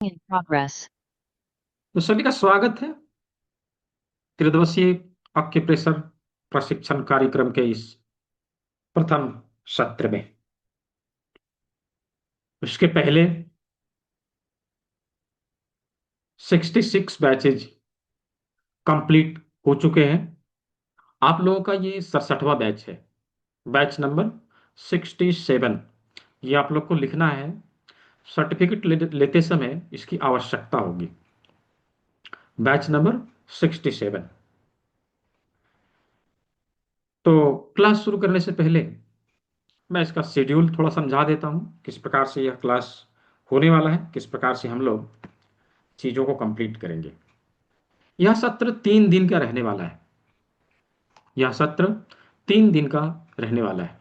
in progress. तो सभी का स्वागत है त्रिदिवसीय अक्यूप्रेशर प्रशिक्षण कार्यक्रम के इस प्रथम सत्र में। उसके पहले 66 बैचेज कंप्लीट हो चुके हैं। आप लोगों का ये 67वां बैच है, बैच नंबर 67। ये आप लोग को लिखना है, सर्टिफिकेट लेते समय इसकी आवश्यकता होगी। Batch number 67। तो क्लास शुरू करने से पहले मैं इसका शेड्यूल थोड़ा समझा देता हूँ, किस प्रकार से यह क्लास होने वाला है, किस प्रकार से हम लोग चीजों को कंप्लीट करेंगे। यह सत्र 3 दिन का रहने वाला है। यह सत्र 3 दिन का रहने वाला है।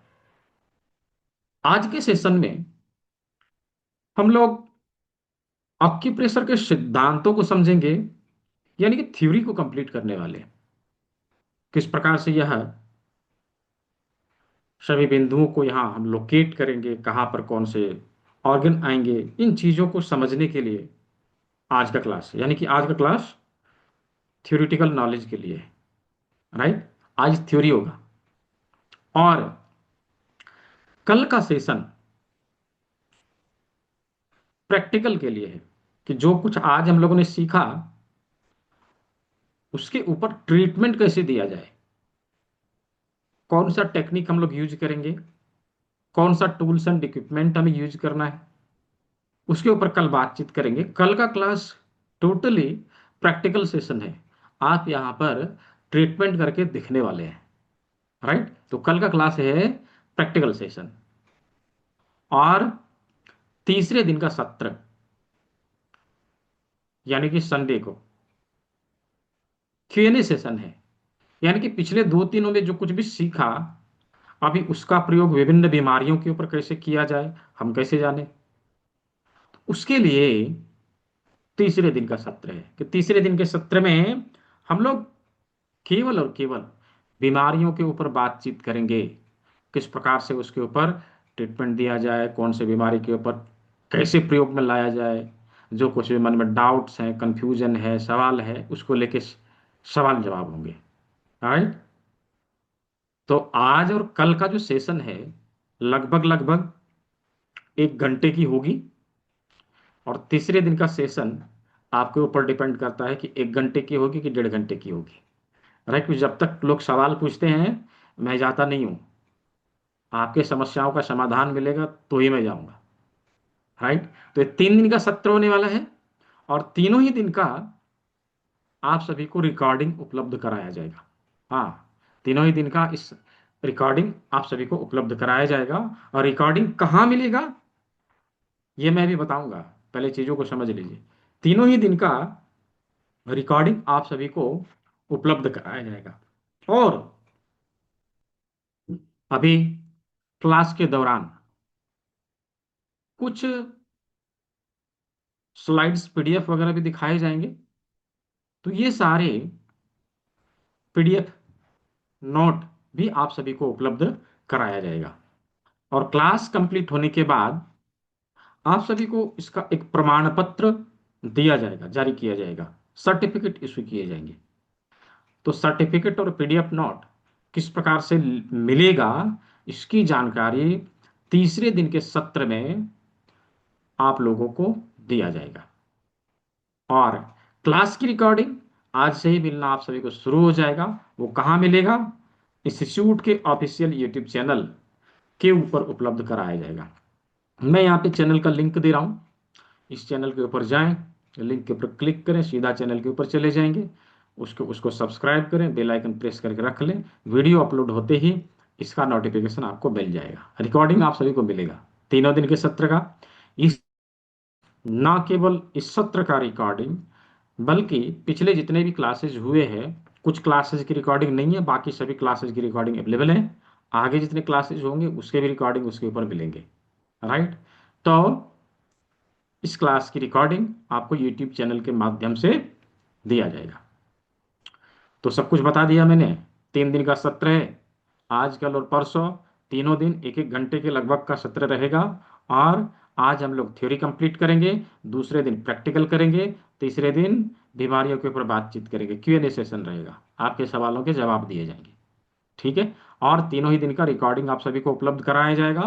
आज के सेशन में हम लोग ऑक्यूप्रेशर के सिद्धांतों को समझेंगे, यानी कि थ्योरी को कंप्लीट करने वाले हैं। किस प्रकार से यह सभी बिंदुओं को यहाँ हम लोकेट करेंगे, कहाँ पर कौन से ऑर्गन आएंगे, इन चीजों को समझने के लिए आज का क्लास है। यानी कि आज का क्लास थ्योरेटिकल नॉलेज के लिए है, राइट। आज थ्योरी होगा और कल का सेशन प्रैक्टिकल के लिए है, कि जो कुछ आज हम लोगों ने सीखा उसके ऊपर ट्रीटमेंट कैसे दिया जाए, कौन सा टेक्निक हम लोग यूज करेंगे, कौन सा टूल्स एंड इक्विपमेंट हमें यूज करना है, उसके ऊपर कल बातचीत करेंगे। कल का क्लास टोटली प्रैक्टिकल सेशन है। आप यहाँ पर ट्रीटमेंट करके दिखने वाले हैं, राइट। तो कल का क्लास है प्रैक्टिकल सेशन। और तीसरे दिन का सत्र यानी कि संडे को क्यूएनए सेशन है। यानी कि पिछले 2 दिनों में जो कुछ भी सीखा, अभी उसका प्रयोग विभिन्न बीमारियों के ऊपर कैसे किया जाए हम कैसे जाने। उसके लिए तीसरे दिन का सत्र है, कि तीसरे दिन के सत्र में हम लोग केवल और केवल बीमारियों के ऊपर बातचीत करेंगे, किस प्रकार से उसके ऊपर ट्रीटमेंट दिया जाए, कौन से बीमारी के ऊपर कैसे प्रयोग में लाया जाए। जो कुछ भी मन में डाउट्स हैं, कंफ्यूजन है, सवाल है, उसको लेके सवाल जवाब होंगे, राइट। तो आज और कल का जो सेशन है लगभग लगभग 1 घंटे की होगी। और तीसरे दिन का सेशन आपके ऊपर डिपेंड करता है कि 1 घंटे की होगी कि 1.5 घंटे की होगी, राइट। जब तक लोग सवाल पूछते हैं मैं जाता नहीं हूँ, आपके समस्याओं का समाधान मिलेगा तो ही मैं जाऊंगा, राइट। तो ये 3 दिन का सत्र होने वाला है और तीनों ही दिन का आप सभी को रिकॉर्डिंग उपलब्ध कराया जाएगा। हाँ, तीनों ही दिन का इस रिकॉर्डिंग आप सभी को उपलब्ध कराया जाएगा। और रिकॉर्डिंग कहाँ मिलेगा ये मैं भी बताऊंगा, पहले चीजों को समझ लीजिए। तीनों ही दिन का रिकॉर्डिंग आप सभी को उपलब्ध कराया जाएगा। और अभी क्लास के दौरान कुछ स्लाइड्स पीडीएफ वगैरह भी दिखाए जाएंगे। तो ये सारे पीडीएफ नोट भी आप सभी को उपलब्ध कराया जाएगा। और क्लास कंप्लीट होने के बाद आप सभी को इसका एक प्रमाण पत्र दिया जाएगा, जारी किया जाएगा, सर्टिफिकेट इशू किए जाएंगे। तो सर्टिफिकेट और पीडीएफ नोट किस प्रकार से मिलेगा इसकी जानकारी तीसरे दिन के सत्र में आप लोगों को दिया जाएगा। और क्लास की रिकॉर्डिंग आज से ही मिलना आप सभी को शुरू हो जाएगा। वो कहाँ मिलेगा? इंस्टीट्यूट के ऑफिशियल यूट्यूब चैनल के ऊपर उपलब्ध कराया जाएगा। मैं यहाँ पे चैनल का लिंक दे रहा हूँ, इस चैनल के ऊपर जाएं, लिंक के ऊपर क्लिक करें, सीधा चैनल के ऊपर चले जाएंगे। उसको सब्सक्राइब करें, बेल आइकन प्रेस करके रख लें। वीडियो अपलोड होते ही इसका नोटिफिकेशन आपको मिल जाएगा। रिकॉर्डिंग आप सभी को मिलेगा तीनों दिन के सत्र का। इस ना केवल इस सत्र का रिकॉर्डिंग, बल्कि पिछले जितने भी क्लासेज हुए हैं, कुछ क्लासेज की रिकॉर्डिंग नहीं है, बाकी सभी क्लासेज की रिकॉर्डिंग अवेलेबल है। आगे जितने क्लासेज होंगे उसके भी रिकॉर्डिंग उसके ऊपर मिलेंगे, राइट। तो इस क्लास की रिकॉर्डिंग आपको यूट्यूब चैनल के माध्यम से दिया जाएगा। तो सब कुछ बता दिया मैंने। 3 दिन का सत्र है, आज कल और परसों, तीनों दिन 1-1 घंटे के लगभग का सत्र रहेगा। और आज हम लोग थ्योरी कंप्लीट करेंगे, दूसरे दिन प्रैक्टिकल करेंगे, तीसरे दिन बीमारियों के ऊपर बातचीत करेंगे, Q&A सेशन रहेगा, आपके सवालों के जवाब दिए जाएंगे। ठीक है। और तीनों ही दिन का रिकॉर्डिंग आप सभी को उपलब्ध कराया जाएगा।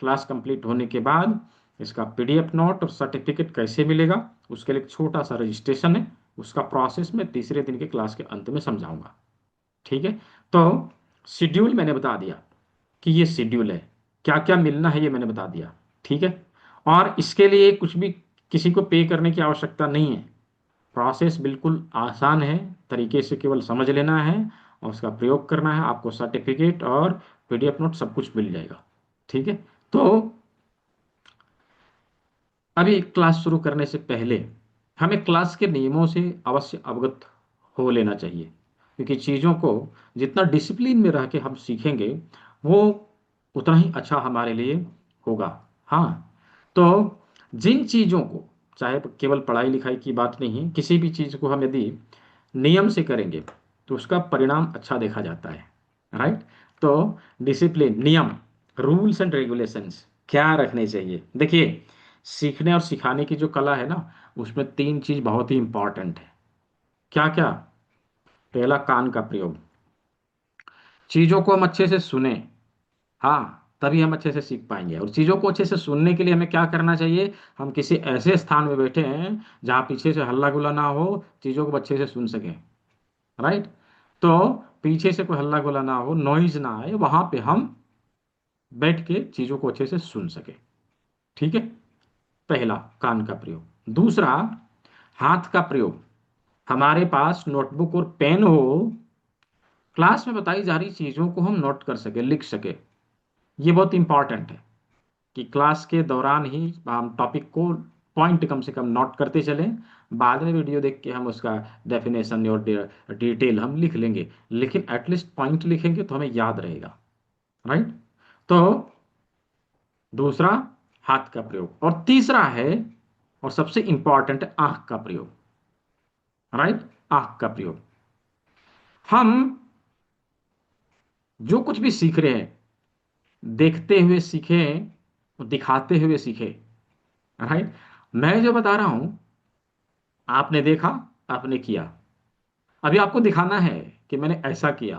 क्लास कंप्लीट होने के बाद इसका PDF नोट और सर्टिफिकेट कैसे मिलेगा, उसके लिए एक छोटा सा रजिस्ट्रेशन है, उसका प्रोसेस मैं तीसरे दिन के क्लास के अंत में समझाऊंगा। ठीक है। तो शेड्यूल मैंने बता दिया कि ये शेड्यूल है, क्या क्या मिलना है ये मैंने बता दिया। ठीक है। और इसके लिए कुछ भी किसी को पे करने की आवश्यकता नहीं है, प्रोसेस बिल्कुल आसान है, तरीके से केवल समझ लेना है और उसका प्रयोग करना है, आपको सर्टिफिकेट और PDF नोट सब कुछ मिल जाएगा। ठीक है। तो अभी क्लास शुरू करने से पहले हमें क्लास के नियमों से अवश्य अवगत हो लेना चाहिए, क्योंकि चीज़ों को जितना डिसिप्लिन में रह के हम सीखेंगे वो उतना ही अच्छा हमारे लिए होगा। हाँ। तो जिन चीज़ों को, चाहे केवल पढ़ाई लिखाई की बात नहीं है, किसी भी चीज़ को हम यदि नियम से करेंगे तो उसका परिणाम अच्छा देखा जाता है। राइट। तो डिसिप्लिन, नियम, रूल्स एंड रेगुलेशंस क्या रखने चाहिए। देखिए, सीखने और सिखाने की जो कला है ना, उसमें तीन चीज बहुत ही इंपॉर्टेंट है। क्या क्या? पहला, कान का प्रयोग। चीजों को हम अच्छे से सुने, हाँ, तभी हम अच्छे से सीख पाएंगे। और चीजों को अच्छे से सुनने के लिए हमें क्या करना चाहिए, हम किसी ऐसे स्थान में बैठे हैं जहाँ पीछे से हल्ला गुल्ला ना हो, चीजों को अच्छे से सुन सकें। राइट। तो पीछे से कोई हल्ला गुल्ला ना हो, नॉइज ना आए, वहां पे हम बैठ के चीजों को अच्छे से सुन सके। ठीक है। पहला, कान का प्रयोग। दूसरा, हाथ का प्रयोग। हमारे पास नोटबुक और पेन हो, क्लास में बताई जा रही चीजों को हम नोट कर सके, लिख सके। ये बहुत इंपॉर्टेंट है कि क्लास के दौरान ही हम टॉपिक को पॉइंट कम से कम नोट करते चलें। बाद में वीडियो देख के हम उसका डेफिनेशन और डिटेल हम लिख लेंगे, लेकिन एटलीस्ट पॉइंट लिखेंगे तो हमें याद रहेगा। राइट। तो दूसरा, हाथ का प्रयोग। और तीसरा है, और सबसे इंपॉर्टेंट है, आंख का प्रयोग। राइट। आंख का प्रयोग। हम जो कुछ भी सीख रहे हैं, देखते हुए सीखें और दिखाते हुए सीखें। राइट। मैं जो बता रहा हूं, आपने देखा, आपने किया, अभी आपको दिखाना है कि मैंने ऐसा किया।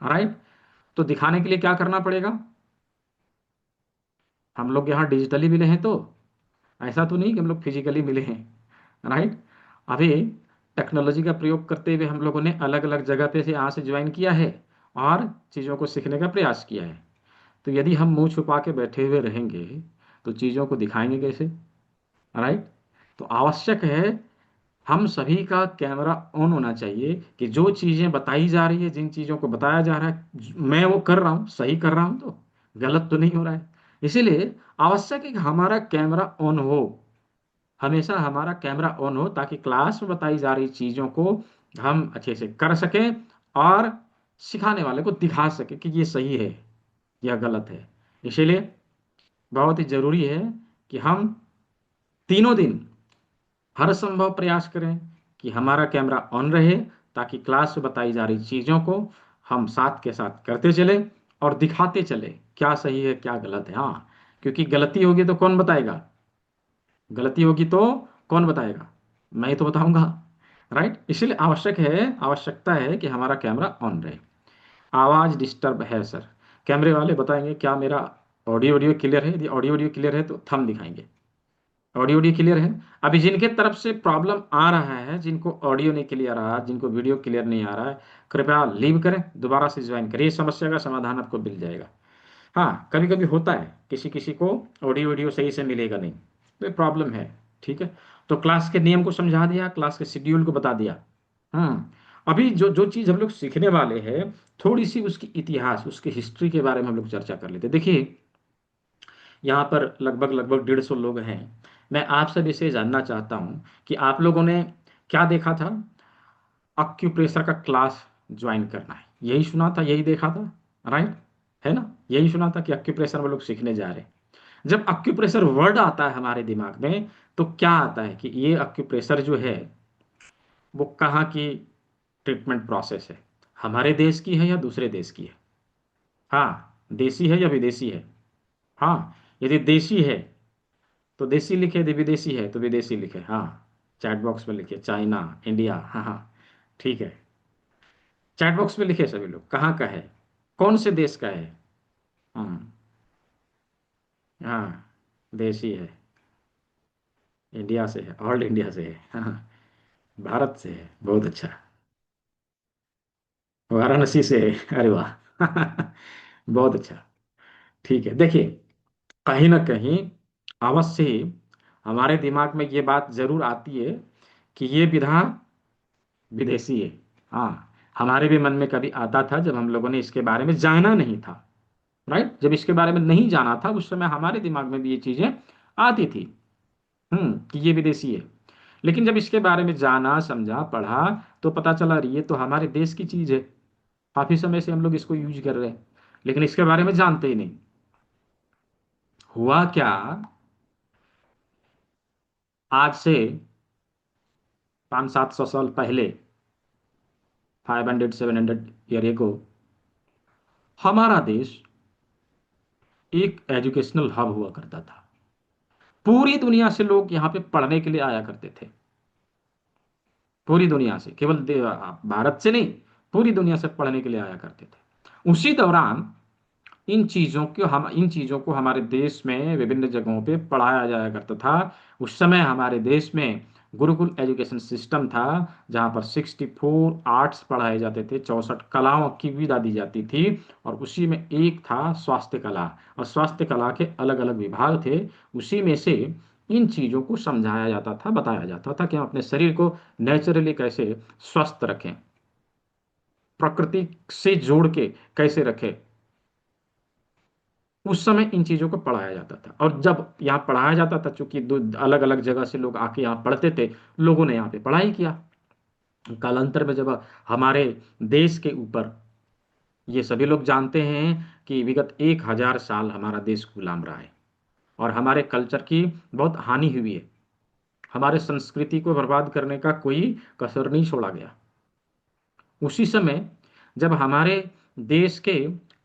राइट। तो दिखाने के लिए क्या करना पड़ेगा, हम लोग यहाँ डिजिटली मिले हैं, तो ऐसा तो नहीं कि हम लोग फिजिकली मिले हैं। राइट। अभी टेक्नोलॉजी का प्रयोग करते हुए हम लोगों ने अलग अलग जगह पे से यहाँ से ज्वाइन किया है और चीज़ों को सीखने का प्रयास किया है। तो यदि हम मुंह छुपा के बैठे हुए रहेंगे तो चीज़ों को दिखाएंगे कैसे। राइट। तो आवश्यक है हम सभी का कैमरा ऑन होना चाहिए कि जो चीज़ें बताई जा रही है, जिन चीज़ों को बताया जा रहा है, मैं वो कर रहा हूँ, सही कर रहा हूँ, तो गलत तो नहीं हो रहा है। इसीलिए आवश्यक है कि हमारा कैमरा ऑन हो, हमेशा हमारा कैमरा ऑन हो, ताकि क्लास में बताई जा रही चीज़ों को हम अच्छे से कर सकें और सिखाने वाले को दिखा सके कि ये सही है या गलत है। इसीलिए बहुत ही जरूरी है कि हम तीनों दिन हर संभव प्रयास करें कि हमारा कैमरा ऑन रहे, ताकि क्लास में बताई जा रही चीज़ों को हम साथ के साथ करते चले और दिखाते चले क्या सही है क्या गलत है। हाँ, क्योंकि गलती होगी तो कौन बताएगा, गलती होगी तो कौन बताएगा, मैं ही तो बताऊंगा। राइट। इसलिए आवश्यकता है कि हमारा कैमरा ऑन रहे। आवाज़ डिस्टर्ब है सर, कैमरे वाले बताएंगे क्या मेरा ऑडियो ऑडियो क्लियर है। यदि ऑडियो ऑडियो क्लियर है तो थंब दिखाएंगे, ऑडियो ऑडियो क्लियर है। अभी जिनके तरफ से प्रॉब्लम आ रहा है, जिनको ऑडियो नहीं क्लियर आ रहा, जिनको वीडियो क्लियर नहीं आ रहा है, कृपया लीव करें, दोबारा से ज्वाइन करिए, इस समस्या का समाधान आपको मिल जाएगा। हाँ, कभी कभी होता है किसी किसी को ऑडियो वीडियो सही से मिलेगा नहीं, तो ये प्रॉब्लम है। ठीक है। तो क्लास के नियम को समझा दिया, क्लास के शेड्यूल को बता दिया। अभी जो जो चीज़ हम लोग सीखने वाले हैं, थोड़ी सी उसकी इतिहास, उसकी हिस्ट्री के बारे में हम लोग चर्चा कर लेते हैं। देखिए, यहाँ पर लगभग लगभग 150 लोग हैं। मैं आप सभी से जानना चाहता हूँ कि आप लोगों ने क्या देखा था, अक्यूप्रेशर का क्लास ज्वाइन करना है, यही सुना था, यही देखा था। राइट, है ना, यही सुना था कि अक्यूप्रेशर में लोग सीखने जा रहे हैं। जब अक्यूप्रेशर वर्ड आता है हमारे दिमाग में, तो क्या आता है कि ये अक्यूप्रेशर जो है वो कहाँ की ट्रीटमेंट प्रोसेस है, हमारे देश की है या दूसरे देश की है। हाँ, देसी है या विदेशी है। हाँ, यदि देसी है तो देसी लिखे यदि विदेशी है तो विदेशी लिखे, हाँ। चैट बॉक्स में लिखिए चाइना, इंडिया, हाँ हाँ, ठीक है। चैट बॉक्स में लिखे सभी लोग, कहाँ का है, कौन से देश का है। हाँ हाँ, देशी है, इंडिया से है, ऑल इंडिया से है, हाँ हाँ, भारत से है, बहुत अच्छा। वाराणसी से है, अरे वाह बहुत अच्छा। ठीक है, देखिए, कहीं ना कहीं अवश्य ही हमारे दिमाग में ये बात जरूर आती है कि ये विधा विदेशी है। हाँ, हमारे भी मन में कभी आता था जब हम लोगों ने इसके बारे में जाना नहीं था। राइट, जब इसके बारे में नहीं जाना था उस समय हमारे दिमाग में भी ये चीजें आती थी, कि ये विदेशी है। लेकिन जब इसके बारे में जाना, समझा, पढ़ा, तो पता चला ये तो हमारे देश की चीज है। काफी समय से हम लोग इसको यूज कर रहे हैं, लेकिन इसके बारे में जानते ही नहीं। हुआ क्या, आज से 500-700 साल पहले, 500-700 ईयर एगो, हमारा देश एक एजुकेशनल हब हुआ करता था। पूरी दुनिया से लोग यहाँ पे पढ़ने के लिए आया करते थे। पूरी दुनिया से, केवल भारत से नहीं, पूरी दुनिया से पढ़ने के लिए आया करते थे। उसी दौरान इन चीजों को हमारे देश में विभिन्न जगहों पे पढ़ाया जाया करता था। उस समय हमारे देश में गुरुकुल एजुकेशन सिस्टम था, जहाँ पर 64 आर्ट्स पढ़ाए जाते थे, 64 कलाओं की विदा दी जाती थी, और उसी में एक था स्वास्थ्य कला। और स्वास्थ्य कला के अलग अलग विभाग थे। उसी में से इन चीजों को समझाया जाता था, बताया जाता था कि हम अपने शरीर को नेचुरली कैसे स्वस्थ रखें, प्रकृति से जोड़ के कैसे रखें। उस समय इन चीजों को पढ़ाया जाता था, और जब यहाँ पढ़ाया जाता था, चूंकि दो अलग अलग जगह से लोग आके यहाँ पढ़ते थे, लोगों ने यहाँ पे पढ़ाई किया। कालांतर में जब हमारे देश के ऊपर, ये सभी लोग जानते हैं कि विगत 1000 साल हमारा देश गुलाम रहा है, और हमारे कल्चर की बहुत हानि हुई है। हमारे संस्कृति को बर्बाद करने का कोई कसर नहीं छोड़ा गया। उसी समय जब हमारे देश के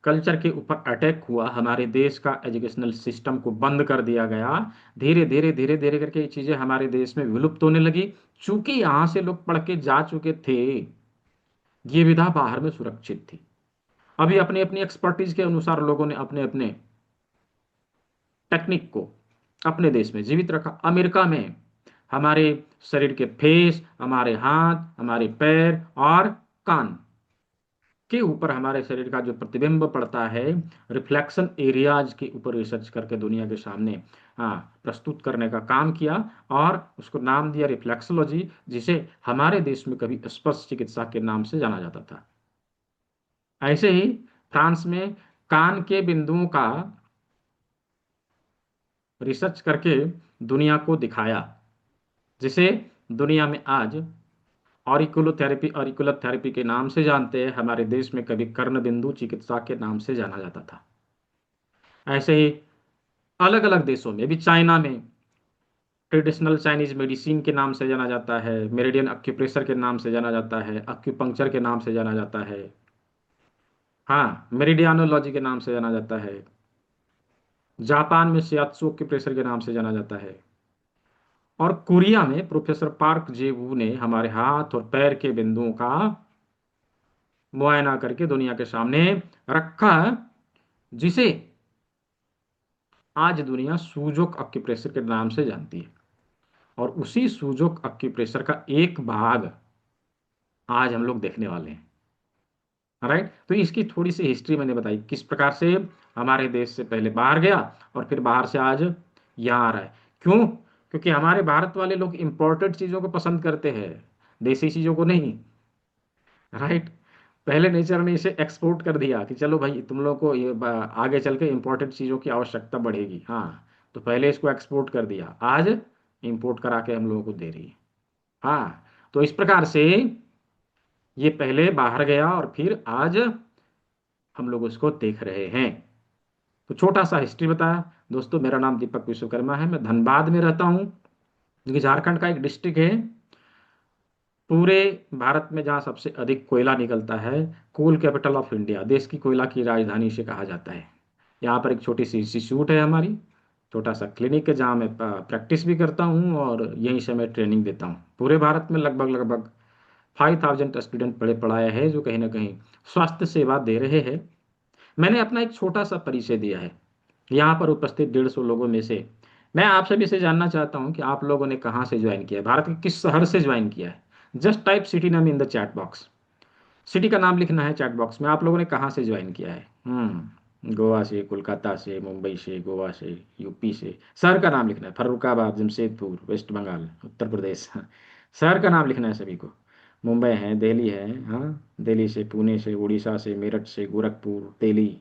कल्चर के ऊपर अटैक हुआ, हमारे देश का एजुकेशनल सिस्टम को बंद कर दिया गया, धीरे धीरे धीरे धीरे करके ये चीजें हमारे देश में विलुप्त होने लगी। चूंकि यहाँ से लोग पढ़ के जा चुके थे, ये विधा बाहर में सुरक्षित थी। अभी अपनी अपनी एक्सपर्टीज के अनुसार लोगों ने अपने अपने टेक्निक को अपने देश में जीवित रखा। अमेरिका में हमारे शरीर के फेस, हमारे हाथ, हमारे पैर और कान के ऊपर हमारे शरीर का जो प्रतिबिंब पड़ता है, रिफ्लेक्शन एरियाज के ऊपर रिसर्च करके दुनिया के सामने हाँ प्रस्तुत करने का काम किया, और उसको नाम दिया रिफ्लेक्सोलॉजी, जिसे हमारे देश में कभी स्पर्श चिकित्सा के नाम से जाना जाता था। ऐसे ही फ्रांस में कान के बिंदुओं का रिसर्च करके दुनिया को दिखाया, जिसे दुनिया में आज ऑरिकुलर थेरेपी के नाम से जानते हैं। हमारे देश में कभी कर्ण बिंदु चिकित्सा के नाम से जाना जाता था। ऐसे ही अलग अलग देशों में, भी चाइना में ट्रेडिशनल चाइनीज मेडिसिन के नाम से जाना जाता है, मेरिडियन एक्यूप्रेशर के नाम से जाना जाता है, एक्यूपंक्चर के नाम से जाना जाता है, हाँ, मेरिडियानोलॉजी के नाम से जाना जाता है। जापान में शियात्सु एक्यूप्रेशर के नाम से जाना जाता है। और कोरिया में प्रोफेसर पार्क जेवू ने हमारे हाथ और पैर के बिंदुओं का मुआयना करके दुनिया के सामने रखा, जिसे आज दुनिया सूजोक एक्यूप्रेशर के नाम से जानती है। और उसी सूजोक एक्यूप्रेशर का एक भाग आज हम लोग देखने वाले हैं। राइट, तो इसकी थोड़ी सी हिस्ट्री मैंने बताई, किस प्रकार से हमारे देश से पहले बाहर गया और फिर बाहर से आज यहाँ आ रहा है। क्यों? क्योंकि हमारे भारत वाले लोग इंपोर्टेड चीजों को पसंद करते हैं, देसी चीजों को नहीं। राइट, पहले नेचर ने इसे एक्सपोर्ट कर दिया कि चलो भाई तुम लोग को ये आगे चल के इंपोर्टेड चीजों की आवश्यकता बढ़ेगी, हाँ, तो पहले इसको एक्सपोर्ट कर दिया, आज इंपोर्ट करा के हम लोगों को दे रही है। हाँ, तो इस प्रकार से ये पहले बाहर गया और फिर आज हम लोग उसको देख रहे हैं। तो छोटा सा हिस्ट्री बताया। दोस्तों, मेरा नाम दीपक विश्वकर्मा है, मैं धनबाद में रहता हूँ, जो कि झारखंड का एक डिस्ट्रिक्ट है। पूरे भारत में जहाँ सबसे अधिक कोयला निकलता है, कोल कैपिटल ऑफ इंडिया, देश की कोयला की राजधानी से कहा जाता है। यहाँ पर एक छोटी सी इंस्टीट्यूट है हमारी, छोटा सा क्लिनिक है जहाँ मैं प्रैक्टिस भी करता हूँ और यहीं से मैं ट्रेनिंग देता हूँ। पूरे भारत में लगभग लगभग 5000 स्टूडेंट पढ़े पढ़ाए हैं जो कहीं ना कहीं स्वास्थ्य सेवा दे रहे हैं। मैंने अपना एक छोटा सा परिचय दिया है यहाँ पर उपस्थित 150 लोगों में से। मैं आप सभी से जानना चाहता हूँ कि आप लोगों ने कहाँ से ज्वाइन किया है, भारत के किस शहर से ज्वाइन किया है। Just type city name in the chat box. City का नाम लिखना है चैट बॉक्स में, आप लोगों ने कहाँ से ज्वाइन किया है। गोवा से, कोलकाता से, मुंबई से, गोवा से, यूपी से। शहर का नाम लिखना है, फर्रुखाबाद, जमशेदपुर, वेस्ट बंगाल, उत्तर प्रदेश। शहर का नाम लिखना है सभी को। मुंबई है, दिल्ली है, हाँ, दिल्ली से, पुणे से, उड़ीसा से, मेरठ से, गोरखपुर, दिल्ली,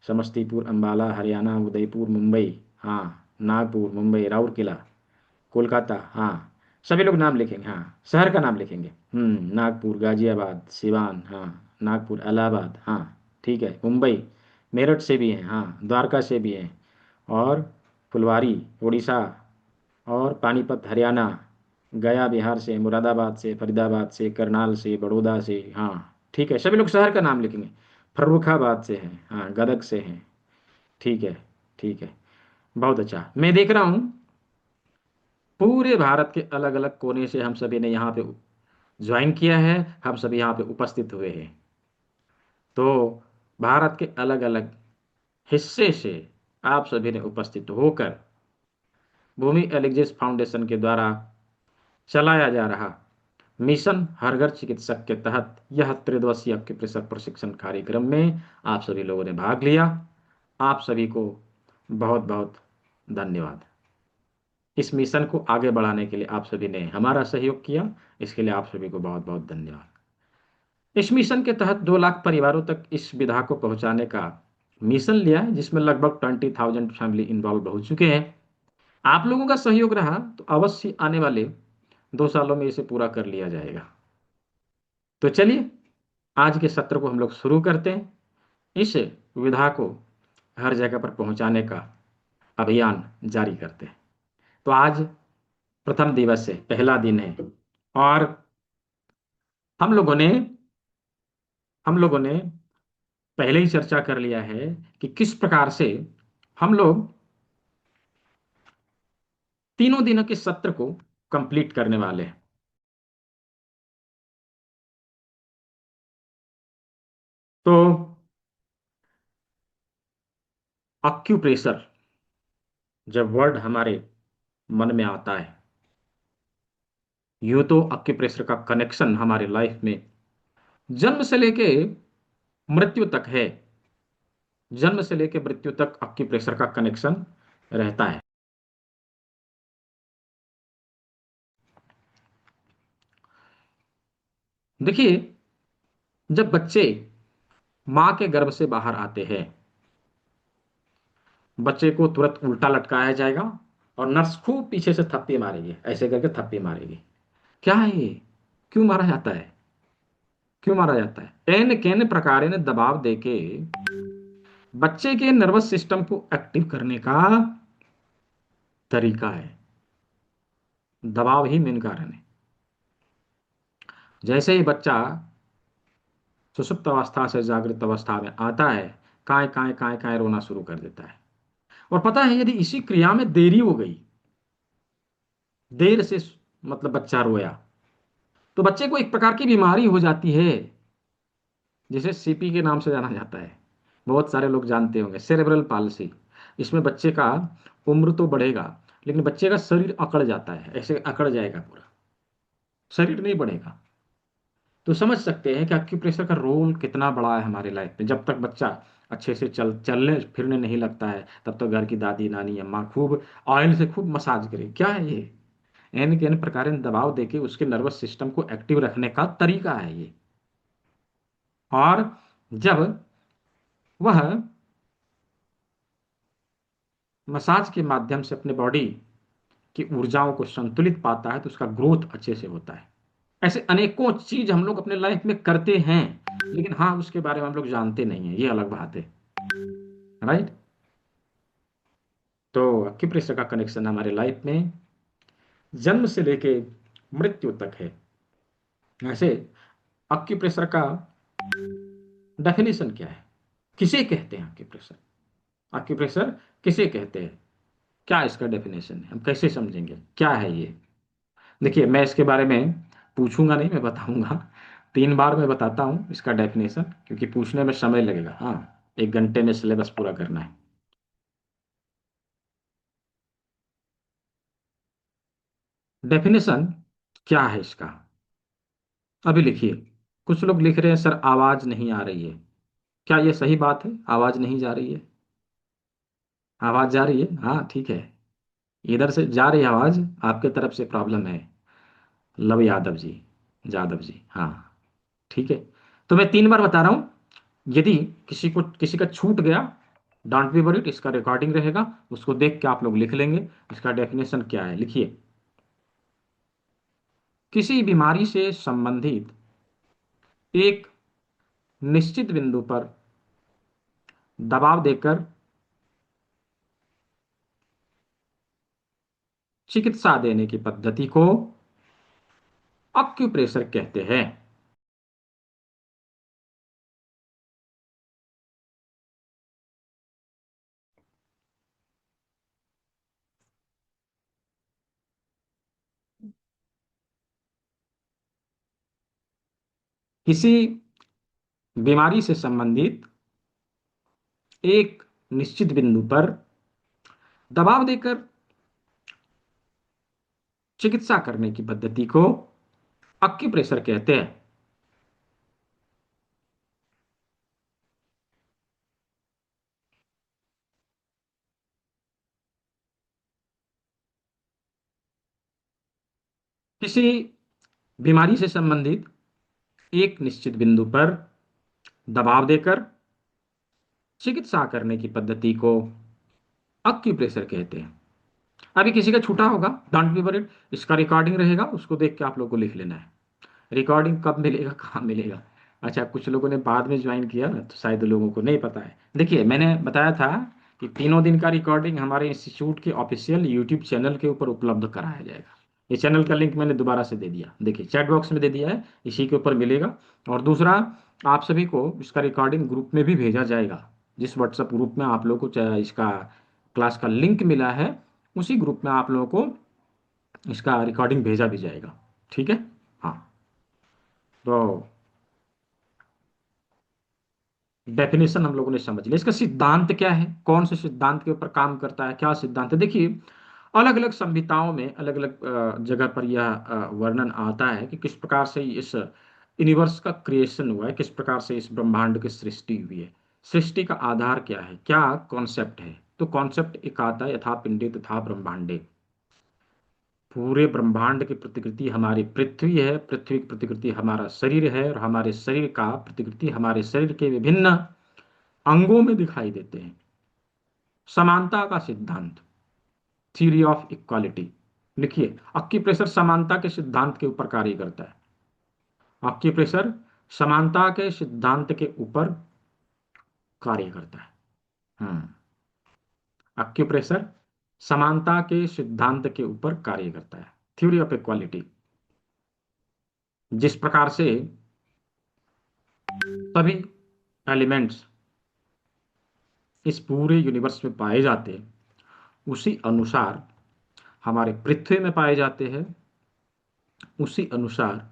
समस्तीपुर, अंबाला, हरियाणा, उदयपुर, मुंबई, हाँ, नागपुर, मुंबई, राउरकेला, कोलकाता, हाँ। सभी लोग नाम लिखेंगे, हाँ, शहर का नाम लिखेंगे। नागपुर, गाजियाबाद, सिवान, हाँ, नागपुर, इलाहाबाद, हाँ, ठीक है, मुंबई, मेरठ से भी हैं, हाँ, द्वारका से भी हैं, और फुलवारी, उड़ीसा, और पानीपत, हरियाणा, गया बिहार से, मुरादाबाद से, फरीदाबाद से, करनाल से, बड़ौदा से, हाँ, ठीक है, सभी लोग शहर का नाम लिखेंगे। फर्रुखाबाद से हैं, हाँ, गदग से हैं, ठीक है, ठीक है, बहुत अच्छा। मैं देख रहा हूँ पूरे भारत के अलग अलग कोने से हम सभी ने यहाँ पे ज्वाइन किया है, हम सभी यहाँ पे उपस्थित हुए हैं। तो भारत के अलग अलग हिस्से से आप सभी ने उपस्थित होकर भूमि एलिजिस फाउंडेशन के द्वारा चलाया जा रहा मिशन हर घर चिकित्सक के तहत यह त्रिदिवसीय अक्यूप्रेशर प्रशिक्षण कार्यक्रम में आप सभी लोगों ने भाग लिया। आप सभी को बहुत बहुत धन्यवाद। इस मिशन को आगे बढ़ाने के लिए आप सभी ने हमारा सहयोग किया, इसके लिए आप सभी को बहुत बहुत धन्यवाद। इस मिशन के तहत 2 लाख परिवारों तक इस विधा को पहुंचाने का मिशन लिया है, जिसमें लगभग 20,000 फैमिली इन्वॉल्व हो चुके हैं। आप लोगों का सहयोग रहा तो अवश्य आने वाले 2 सालों में इसे पूरा कर लिया जाएगा। तो चलिए आज के सत्र को हम लोग शुरू करते हैं। इस विधा को हर जगह पर पहुंचाने का अभियान जारी करते हैं। तो आज प्रथम दिवस है, पहला दिन है, और हम लोगों ने हम लोगों ने पहले ही चर्चा कर लिया है कि किस प्रकार से हम लोग तीनों दिनों के सत्र को कंप्लीट करने वाले हैं। तो ऑक्यूप्रेशर जब वर्ड हमारे मन में आता है, यूं तो ऑक्यूप्रेशर का कनेक्शन हमारे लाइफ में जन्म से लेके मृत्यु तक है। जन्म से लेके मृत्यु तक ऑक्यूप्रेशर का कनेक्शन रहता है। देखिए, जब बच्चे मां के गर्भ से बाहर आते हैं, बच्चे को तुरंत उल्टा लटकाया जाएगा और नर्स खूब पीछे से थप्पी मारेगी, ऐसे करके थप्पी मारेगी। क्या है ये? क्यों मारा जाता है? क्यों मारा जाता है? एन केन प्रकार ने दबाव देके बच्चे के नर्वस सिस्टम को एक्टिव करने का तरीका है। दबाव ही मेन कारण है। जैसे ही बच्चा सुषुप्त अवस्था से जागृत अवस्था में आता है, काय काय काय काय रोना शुरू कर देता है। और पता है, यदि इसी क्रिया में देरी हो गई, देर से मतलब बच्चा रोया, तो बच्चे को एक प्रकार की बीमारी हो जाती है जिसे सीपी के नाम से जाना जाता है। बहुत सारे लोग जानते होंगे, सेरेब्रल पाल्सी। इसमें बच्चे का उम्र तो बढ़ेगा, लेकिन बच्चे का शरीर अकड़ जाता है, ऐसे अकड़ जाएगा पूरा, शरीर नहीं बढ़ेगा। तो समझ सकते हैं कि एक्यूप्रेशर का रोल कितना बड़ा है हमारे लाइफ में। जब तक बच्चा अच्छे से चलने फिरने नहीं लगता है, तब तक घर की दादी नानी अम्मा खूब ऑयल से खूब मसाज करे। क्या है ये? एन के एन प्रकार दबाव देके उसके नर्वस सिस्टम को एक्टिव रखने का तरीका है ये। और जब वह मसाज के माध्यम से अपने बॉडी की ऊर्जाओं को संतुलित पाता है, तो उसका ग्रोथ अच्छे से होता है। ऐसे अनेकों चीज हम लोग अपने लाइफ में करते हैं, लेकिन हाँ, उसके बारे में हम लोग जानते नहीं है, ये अलग बात है। राइट? तो एक्यूप्रेशर का कनेक्शन हमारे लाइफ में जन्म से लेके मृत्यु तक है। ऐसे एक्यूप्रेशर का डेफिनेशन क्या है? किसे कहते हैं एक्यूप्रेशर? एक्यूप्रेशर किसे कहते हैं? क्या इसका डेफिनेशन है, हम कैसे समझेंगे क्या है ये? देखिए, मैं इसके बारे में पूछूंगा नहीं, मैं बताऊंगा। 3 बार मैं बताता हूँ इसका डेफिनेशन, क्योंकि पूछने में समय लगेगा। हाँ, 1 घंटे में सिलेबस पूरा करना है। डेफिनेशन क्या है इसका, अभी लिखिए। कुछ लोग लिख रहे हैं सर आवाज नहीं आ रही है। क्या ये सही बात है, आवाज नहीं जा रही है? आवाज जा रही है, हाँ ठीक है। इधर से जा रही है आवाज, आपके तरफ से प्रॉब्लम है। लव यादव जी, यादव जी, हाँ ठीक है। तो मैं 3 बार बता रहा हूँ। यदि किसी का छूट गया, डोंट बी वरीड, इसका रिकॉर्डिंग रहेगा, उसको देख के आप लोग लिख लेंगे। इसका डेफिनेशन क्या है, लिखिए। किसी बीमारी से संबंधित एक निश्चित बिंदु पर दबाव देकर चिकित्सा देने की पद्धति को अक्यूप्रेशर कहते हैं। किसी बीमारी से संबंधित एक निश्चित बिंदु पर दबाव देकर चिकित्सा करने की पद्धति को अक्यूप्रेशर कहते हैं। किसी बीमारी से संबंधित एक निश्चित बिंदु पर दबाव देकर चिकित्सा करने की पद्धति को अक्यूप्रेशर कहते हैं। अभी किसी का छूटा होगा, डोंट बी वरीड, इसका रिकॉर्डिंग रहेगा, उसको देख के आप लोगों को लिख लेना है। रिकॉर्डिंग कब मिलेगा, कहाँ मिलेगा? अच्छा, कुछ लोगों ने बाद में ज्वाइन किया ना, तो शायद लोगों को नहीं पता है। देखिए, मैंने बताया था कि तीनों दिन का रिकॉर्डिंग हमारे इंस्टीट्यूट के ऑफिशियल यूट्यूब चैनल के ऊपर उपलब्ध कराया जाएगा। ये चैनल का लिंक मैंने दोबारा से दे दिया, देखिए चैट बॉक्स में दे दिया है, इसी के ऊपर मिलेगा। और दूसरा, आप सभी को इसका रिकॉर्डिंग ग्रुप में भी भेजा जाएगा। जिस व्हाट्सएप ग्रुप में आप लोगों को इसका क्लास का लिंक मिला है, उसी ग्रुप में आप लोगों को इसका रिकॉर्डिंग भेजा भी जाएगा। ठीक है, हाँ। तो डेफिनेशन हम लोगों ने समझ लिया। इसका सिद्धांत क्या है, कौन से सिद्धांत के ऊपर काम करता है, क्या सिद्धांत है? देखिए, अलग अलग संहिताओं में अलग अलग जगह पर यह वर्णन आता है कि किस प्रकार से इस यूनिवर्स का क्रिएशन हुआ है, किस प्रकार से इस ब्रह्मांड की सृष्टि हुई है। सृष्टि का आधार क्या है, क्या कॉन्सेप्ट है? तो कॉन्सेप्ट एक आता है, यथा पिंडे तथा ब्रह्मांडे। पूरे ब्रह्मांड की प्रतिकृति हमारी पृथ्वी है, पृथ्वी की प्रतिकृति हमारा शरीर है, और हमारे शरीर का प्रतिकृति हमारे शरीर के विभिन्न अंगों में दिखाई देते हैं। समानता का सिद्धांत, थ्योरी ऑफ इक्वालिटी। लिखिए, अक्यूप्रेशर समानता के सिद्धांत के ऊपर कार्य करता है। अक्यूप्रेशर समानता के सिद्धांत के ऊपर कार्य करता है। हम्म अक्यूप्रेशर समानता के सिद्धांत के ऊपर कार्य करता है, थ्योरी ऑफ इक्वालिटी। जिस प्रकार से सभी एलिमेंट्स इस पूरे यूनिवर्स में पाए जाते हैं, उसी अनुसार हमारे पृथ्वी में पाए जाते हैं, उसी अनुसार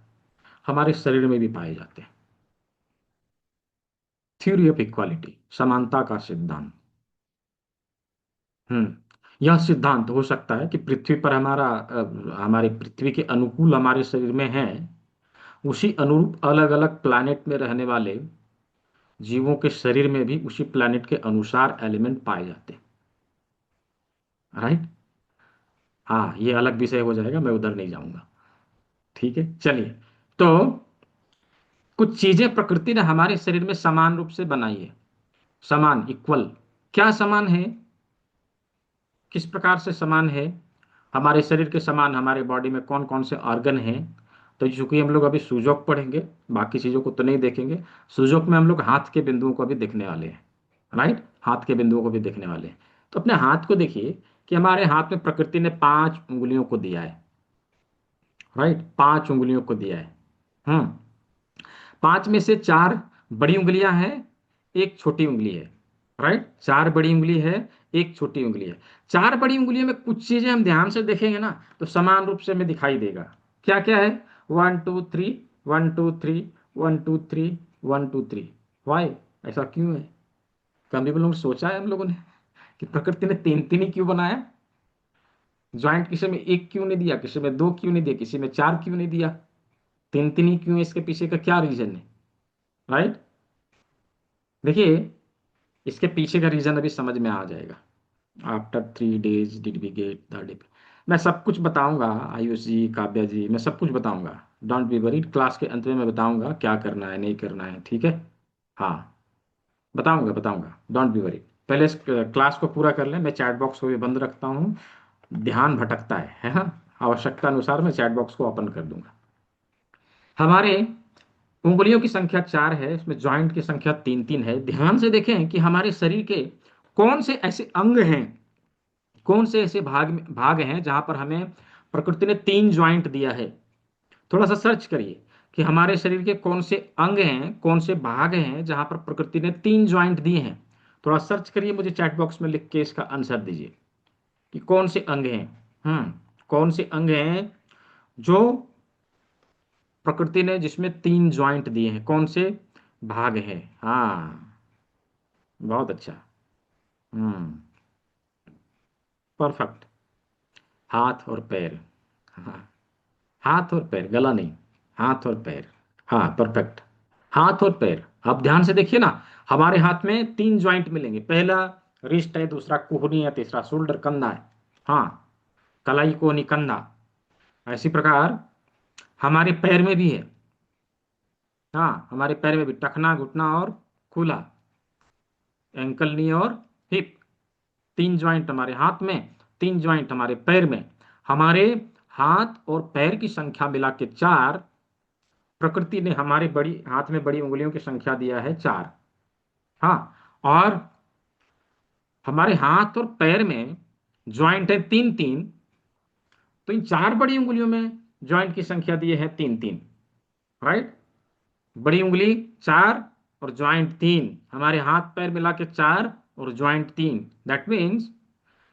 हमारे शरीर में भी पाए जाते हैं। थ्योरी ऑफ इक्वालिटी, समानता का सिद्धांत। यह सिद्धांत हो सकता है कि पृथ्वी पर हमारे पृथ्वी के अनुकूल हमारे शरीर में है, उसी अनुरूप अलग अलग प्लैनेट में रहने वाले जीवों के शरीर में भी उसी प्लैनेट के अनुसार एलिमेंट पाए जाते हैं। राइट, हाँ, ये अलग विषय हो जाएगा, मैं उधर नहीं जाऊंगा। ठीक है, चलिए। तो कुछ चीजें प्रकृति ने हमारे शरीर में समान रूप से बनाई है, समान, इक्वल। क्या समान है, किस प्रकार से समान है? हमारे शरीर के समान हमारे बॉडी में कौन कौन से ऑर्गन हैं? तो चूंकि हम लोग अभी सूजोक पढ़ेंगे, बाकी चीजों को तो नहीं देखेंगे। सूजोक में हम लोग हाथ के बिंदुओं को भी देखने वाले हैं। राइट, हाथ के बिंदुओं को भी देखने वाले हैं। तो अपने हाथ को देखिए कि हमारे हाथ में प्रकृति ने 5 उंगलियों को दिया है। राइट, 5 उंगलियों को दिया है। हम्म 5 में से 4 बड़ी उंगलियां हैं, एक छोटी उंगली है। राइट, चार बड़ी उंगली है, एक छोटी उंगली है। चार बड़ी उंगलियों में कुछ चीजें हम ध्यान से देखेंगे ना तो समान रूप से हमें दिखाई देगा। क्या क्या है? 1 2 3, 1 2 3, 1 2 3, 1 2 3। वाई? ऐसा क्यों है? कभी भी लोग सोचा है हम लोगों ने कि प्रकृति ने तीन तीन ही क्यों बनाया? ज्वाइंट किसी में एक क्यों नहीं दिया, किसी में दो क्यों नहीं दिया, किसी में चार क्यों नहीं दिया? तीन तीन ही क्यों है? इसके पीछे का क्या रीजन है? राइट, देखिए, इसके पीछे का रीजन अभी समझ में आ जाएगा। After 3 days did we get the dip. मैं सब कुछ बताऊंगा, आयुष जी, काव्या जी, मैं सब कुछ बताऊंगा। डोंट बी वरीड, क्लास के अंत में मैं बताऊंगा क्या करना है नहीं करना है, ठीक है? हाँ, बताऊंगा बताऊंगा, डोंट बी वरीड। पहले इस क्लास को पूरा कर लें, मैं चैट बॉक्स को भी बंद रखता हूँ। ध्यान भटकता है हाँ। आवश्यकता अनुसार मैं चैट बॉक्स को ओपन कर दूंगा। हमारे उंगलियों की संख्या चार है, इसमें जॉइंट की संख्या तीन तीन है। ध्यान से देखें कि हमारे शरीर के कौन से ऐसे अंग हैं, कौन से ऐसे भाग हैं जहां पर हमें प्रकृति ने तीन ज्वाइंट दिया है। थोड़ा सा सर्च करिए कि हमारे शरीर के कौन से अंग हैं, कौन से भाग हैं जहां पर प्रकृति ने तीन ज्वाइंट दिए हैं। थोड़ा सर्च करिए, मुझे चैट बॉक्स में लिख के इसका आंसर दीजिए कि कौन से अंग हैं। हम्म, कौन से अंग हैं जो प्रकृति ने जिसमें तीन ज्वाइंट दिए हैं, कौन से भाग हैं? हाँ, बहुत अच्छा। हम्म, परफेक्ट। हाथ और पैर। हाँ, हाथ और पैर, गला नहीं, हाथ और पैर। हाँ, परफेक्ट। हाथ और पैर, आप ध्यान से देखिए ना, हमारे हाथ में तीन ज्वाइंट मिलेंगे। पहला रिस्ट है, दूसरा कोहनी है, तीसरा शोल्डर, कंधा है। हाँ, कलाई, कोहनी, कंधा। इसी प्रकार हमारे पैर में भी है। हाँ, हमारे पैर में भी टखना, घुटना और खूला, एंकल, नी और हिप। तीन ज्वाइंट हमारे हाथ में, तीन ज्वाइंट हमारे पैर में। हमारे हाथ और पैर की संख्या मिला के चार। प्रकृति ने हमारे बड़ी हाथ में बड़ी उंगलियों की संख्या दिया है चार। हाँ, और हमारे हाथ और पैर में ज्वाइंट है तीन तीन। तो इन चार बड़ी उंगलियों में ज्वाइंट की संख्या दी है तीन तीन। राइट, बड़ी उंगली चार और ज्वाइंट तीन, हमारे हाथ पैर मिला के चार और ज्वाइंट तीन। दैट मीन्स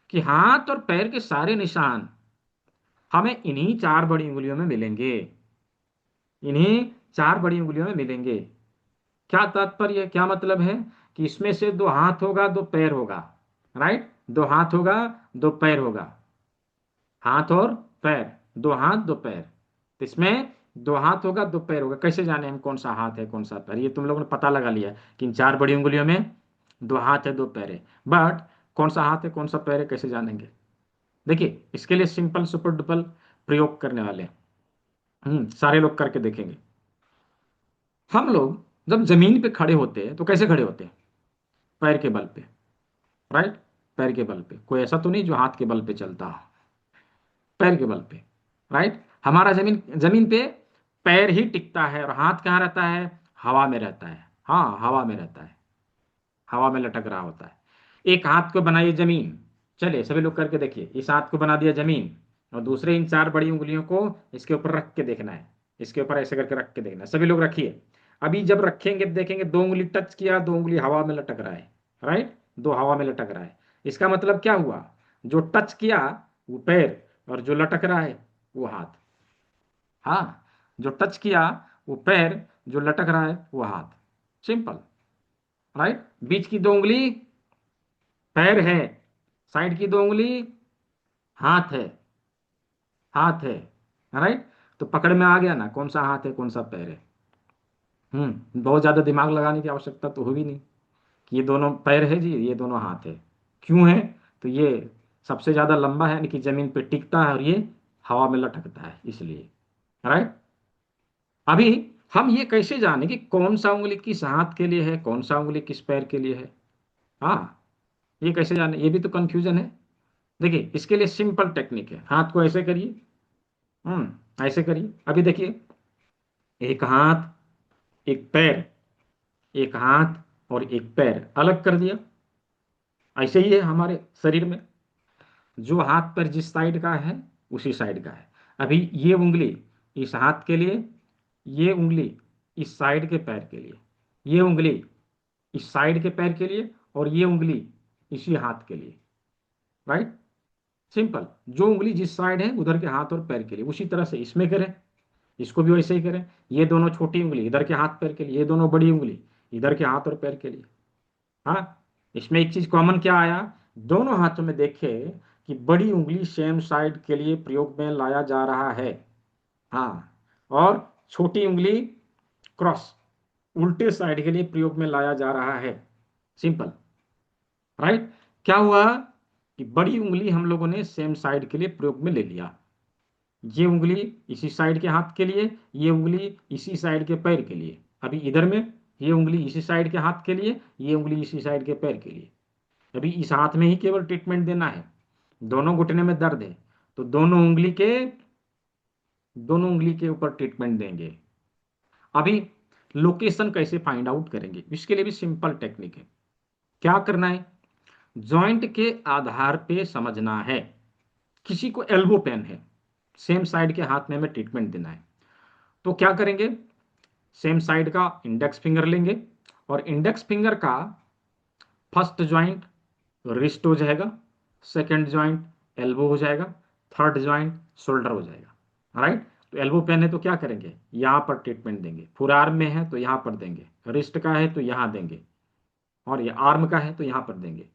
कि हाथ और पैर के सारे निशान हमें इन्हीं चार बड़ी उंगलियों में मिलेंगे, इन्हीं चार बड़ी उंगलियों में मिलेंगे। क्या तात्पर्य है, क्या मतलब है? कि इसमें से दो हाथ होगा, दो पैर होगा। राइट, दो हाथ होगा, दो पैर होगा। हाथ और पैर, दो हाथ दो पैर। तो इसमें दो हाथ होगा, दो पैर होगा। कैसे जाने हम कौन सा हाथ है कौन सा पैर? ये तुम लोगों ने पता लगा लिया कि इन चार बड़ी उंगलियों में दो हाथ है, दो पैर है। बट कौन सा हाथ है कौन सा पैर है कैसे जानेंगे? देखिए, इसके लिए सिंपल सुपर डुपल प्रयोग करने वाले हैं। सारे लोग करके देखेंगे। हम लोग जब जमीन पे खड़े होते हैं तो कैसे खड़े होते हैं? पैर के बल पे। राइट, पैर के बल पे। कोई ऐसा तो नहीं जो हाथ के बल पे चलता हो, पैर के बल पे। राइट, हमारा जमीन जमीन पे पैर ही टिकता है और हाथ कहाँ रहता है? हवा में रहता है। हाँ, हवा में रहता है, हवा में लटक रहा होता है। एक हाथ को बनाइए जमीन। चलिए सभी लोग करके देखिए, इस हाथ को बना दिया जमीन और दूसरे इन चार बड़ी उंगलियों को इसके ऊपर रख के देखना है। इसके ऊपर ऐसे करके रख के देखना है। सभी लोग रखिए। अभी जब रखेंगे तो देखेंगे दो उंगली टच किया, दो उंगली हवा में लटक रहा है। राइट, दो हवा में लटक रहा है। इसका मतलब क्या हुआ? जो टच किया वो पैर और जो लटक रहा है वो हाथ। हाँ, जो टच किया वो पैर, जो लटक रहा है वो हाथ। सिंपल। राइट, बीच की दो उंगली पैर है, साइड की दो उंगली हाथ है, हाथ है। राइट, तो पकड़ में आ गया ना कौन सा हाथ है कौन सा पैर है। बहुत ज्यादा दिमाग लगाने की आवश्यकता तो हुई नहीं कि ये दोनों पैर है जी, ये दोनों हाथ है। क्यों है? तो ये सबसे ज्यादा लंबा है, यानी कि जमीन पे टिकता है, और ये हवा में लटकता है इसलिए। राइट, अभी हम ये कैसे जाने कि कौन सा उंगली किस हाथ के लिए है, कौन सा उंगली किस पैर के लिए है? हाँ, ये कैसे जाने, ये भी तो कंफ्यूजन है। देखिए, इसके लिए सिंपल टेक्निक है। हाथ को ऐसे करिए, ऐसे करिए। अभी देखिए, एक हाथ, एक पैर, एक हाथ और एक पैर अलग कर दिया। ऐसे ही है हमारे शरीर में, जो हाथ पैर जिस साइड का है उसी साइड का है। अभी ये उंगली इस हाथ के लिए, ये उंगली इस साइड के पैर के लिए, ये उंगली इस साइड के पैर के लिए, और ये उंगली इसी हाथ के लिए, राइट। सिंपल, जो उंगली जिस साइड है उधर के हाथ और पैर के लिए, उसी तरह से इसमें करें, इसको भी वैसे ही करें। ये दोनों छोटी उंगली इधर के हाथ पैर के लिए, ये दोनों बड़ी उंगली इधर के हाथ और पैर के लिए। हाँ, इसमें एक चीज कॉमन क्या आया, दोनों हाथों में देखे कि बड़ी उंगली सेम साइड के लिए प्रयोग में लाया जा रहा है। हाँ, और छोटी उंगली क्रॉस, उल्टे साइड के लिए प्रयोग में लाया जा रहा है। Simple, right. क्या हुआ कि बड़ी उंगली हम लोगों ने सेम साइड के लिए प्रयोग में ले लिया, ये उंगली इसी साइड के हाथ के लिए, ये उंगली इसी साइड के पैर के लिए। अभी इधर में ये उंगली इसी साइड के हाथ के लिए, ये उंगली इसी साइड के पैर के लिए। अभी इस हाथ में ही केवल ट्रीटमेंट देना है, दोनों घुटने में दर्द है तो दोनों उंगली के ऊपर ट्रीटमेंट देंगे। अभी लोकेशन कैसे फाइंड आउट करेंगे, इसके लिए भी सिंपल टेक्निक है। क्या करना है, जॉइंट के आधार पे समझना है। किसी को एल्बो पेन है, सेम साइड के हाथ में हमें ट्रीटमेंट देना है, तो क्या करेंगे, सेम साइड का इंडेक्स फिंगर लेंगे और इंडेक्स फिंगर का फर्स्ट ज्वाइंट रिस्ट हो जाएगा, सेकंड ज्वाइंट एल्बो हो जाएगा, थर्ड ज्वाइंट शोल्डर हो जाएगा, राइट। तो एल्बो पेन है तो क्या करेंगे, यहाँ पर ट्रीटमेंट देंगे, फुल आर्म में है तो यहाँ पर देंगे, रिस्ट का है तो यहाँ देंगे, और ये आर्म का है तो यहाँ पर देंगे।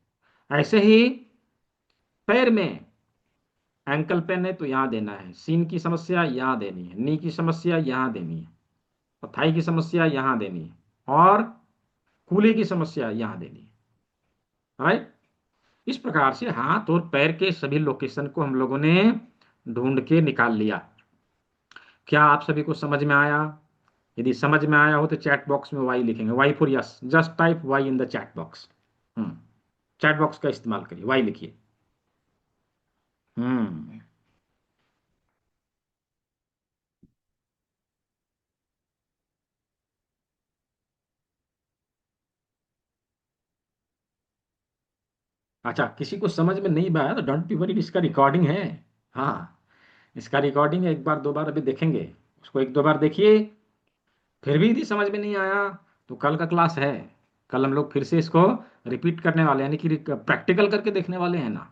ऐसे ही पैर में एंकल पेन है तो यहाँ देना है, सीन की समस्या यहाँ देनी है, नी की समस्या यहाँ देनी है, और थाई की समस्या यहाँ देनी है, और कूल्हे की समस्या यहाँ देनी है, राइट। इस प्रकार से हाथ और पैर के सभी लोकेशन को हम लोगों ने ढूंढ के निकाल लिया। क्या आप सभी को समझ में आया? यदि समझ में आया हो तो चैट बॉक्स में वाई लिखेंगे, Y for yes, just type Y in the chat box. Chat box का इस्तेमाल करिए, वाई लिखिए। हम्म अच्छा, किसी को समझ में नहीं आया तो डोंट बी वरीड, इसका रिकॉर्डिंग है। हाँ, इसका रिकॉर्डिंग एक बार दो बार अभी देखेंगे, उसको एक दो बार देखिए, फिर भी यदि समझ में नहीं आया तो कल का क्लास है, कल हम लोग फिर से इसको रिपीट करने वाले हैं, यानी कि प्रैक्टिकल करके देखने वाले हैं ना।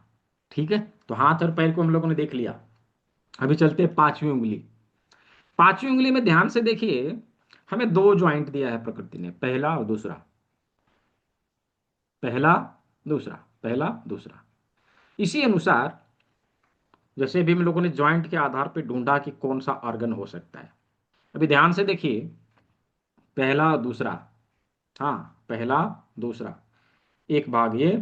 ठीक है, तो हाथ और पैर को हम लोगों ने देख लिया। अभी चलते हैं पांचवी उंगली। पांचवी उंगली में ध्यान से देखिए, हमें दो ज्वाइंट दिया है प्रकृति ने, पहला और दूसरा, पहला दूसरा, पहला दूसरा। इसी अनुसार जैसे भी हम लोगों ने ज्वाइंट के आधार पर ढूंढा कि कौन सा ऑर्गन हो सकता है। अभी ध्यान से देखिए, पहला दूसरा, हाँ, पहला दूसरा, एक भाग ये,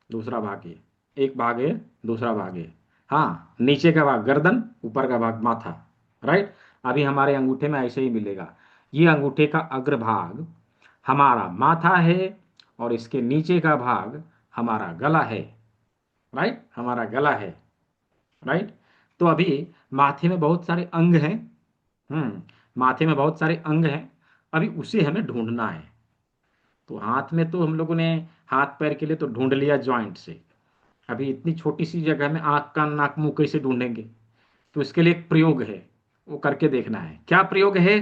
दूसरा भाग ये, एक भाग ये, दूसरा भाग ये। हाँ, नीचे का भाग गर्दन, ऊपर का भाग माथा, राइट। अभी हमारे अंगूठे में ऐसे ही मिलेगा, ये अंगूठे का अग्रभाग हमारा माथा है और इसके नीचे का भाग हमारा गला है, राइट, हमारा गला है, राइट। तो अभी माथे में बहुत सारे अंग हैं। माथे में बहुत सारे अंग हैं, अभी उसे हमें ढूंढना है। तो हाथ में तो हम लोगों ने हाथ पैर के लिए तो ढूंढ लिया ज्वाइंट से, अभी इतनी छोटी सी जगह में आंख कान नाक मुंह कैसे ढूंढेंगे, तो इसके लिए एक प्रयोग है, वो करके देखना है। क्या प्रयोग है,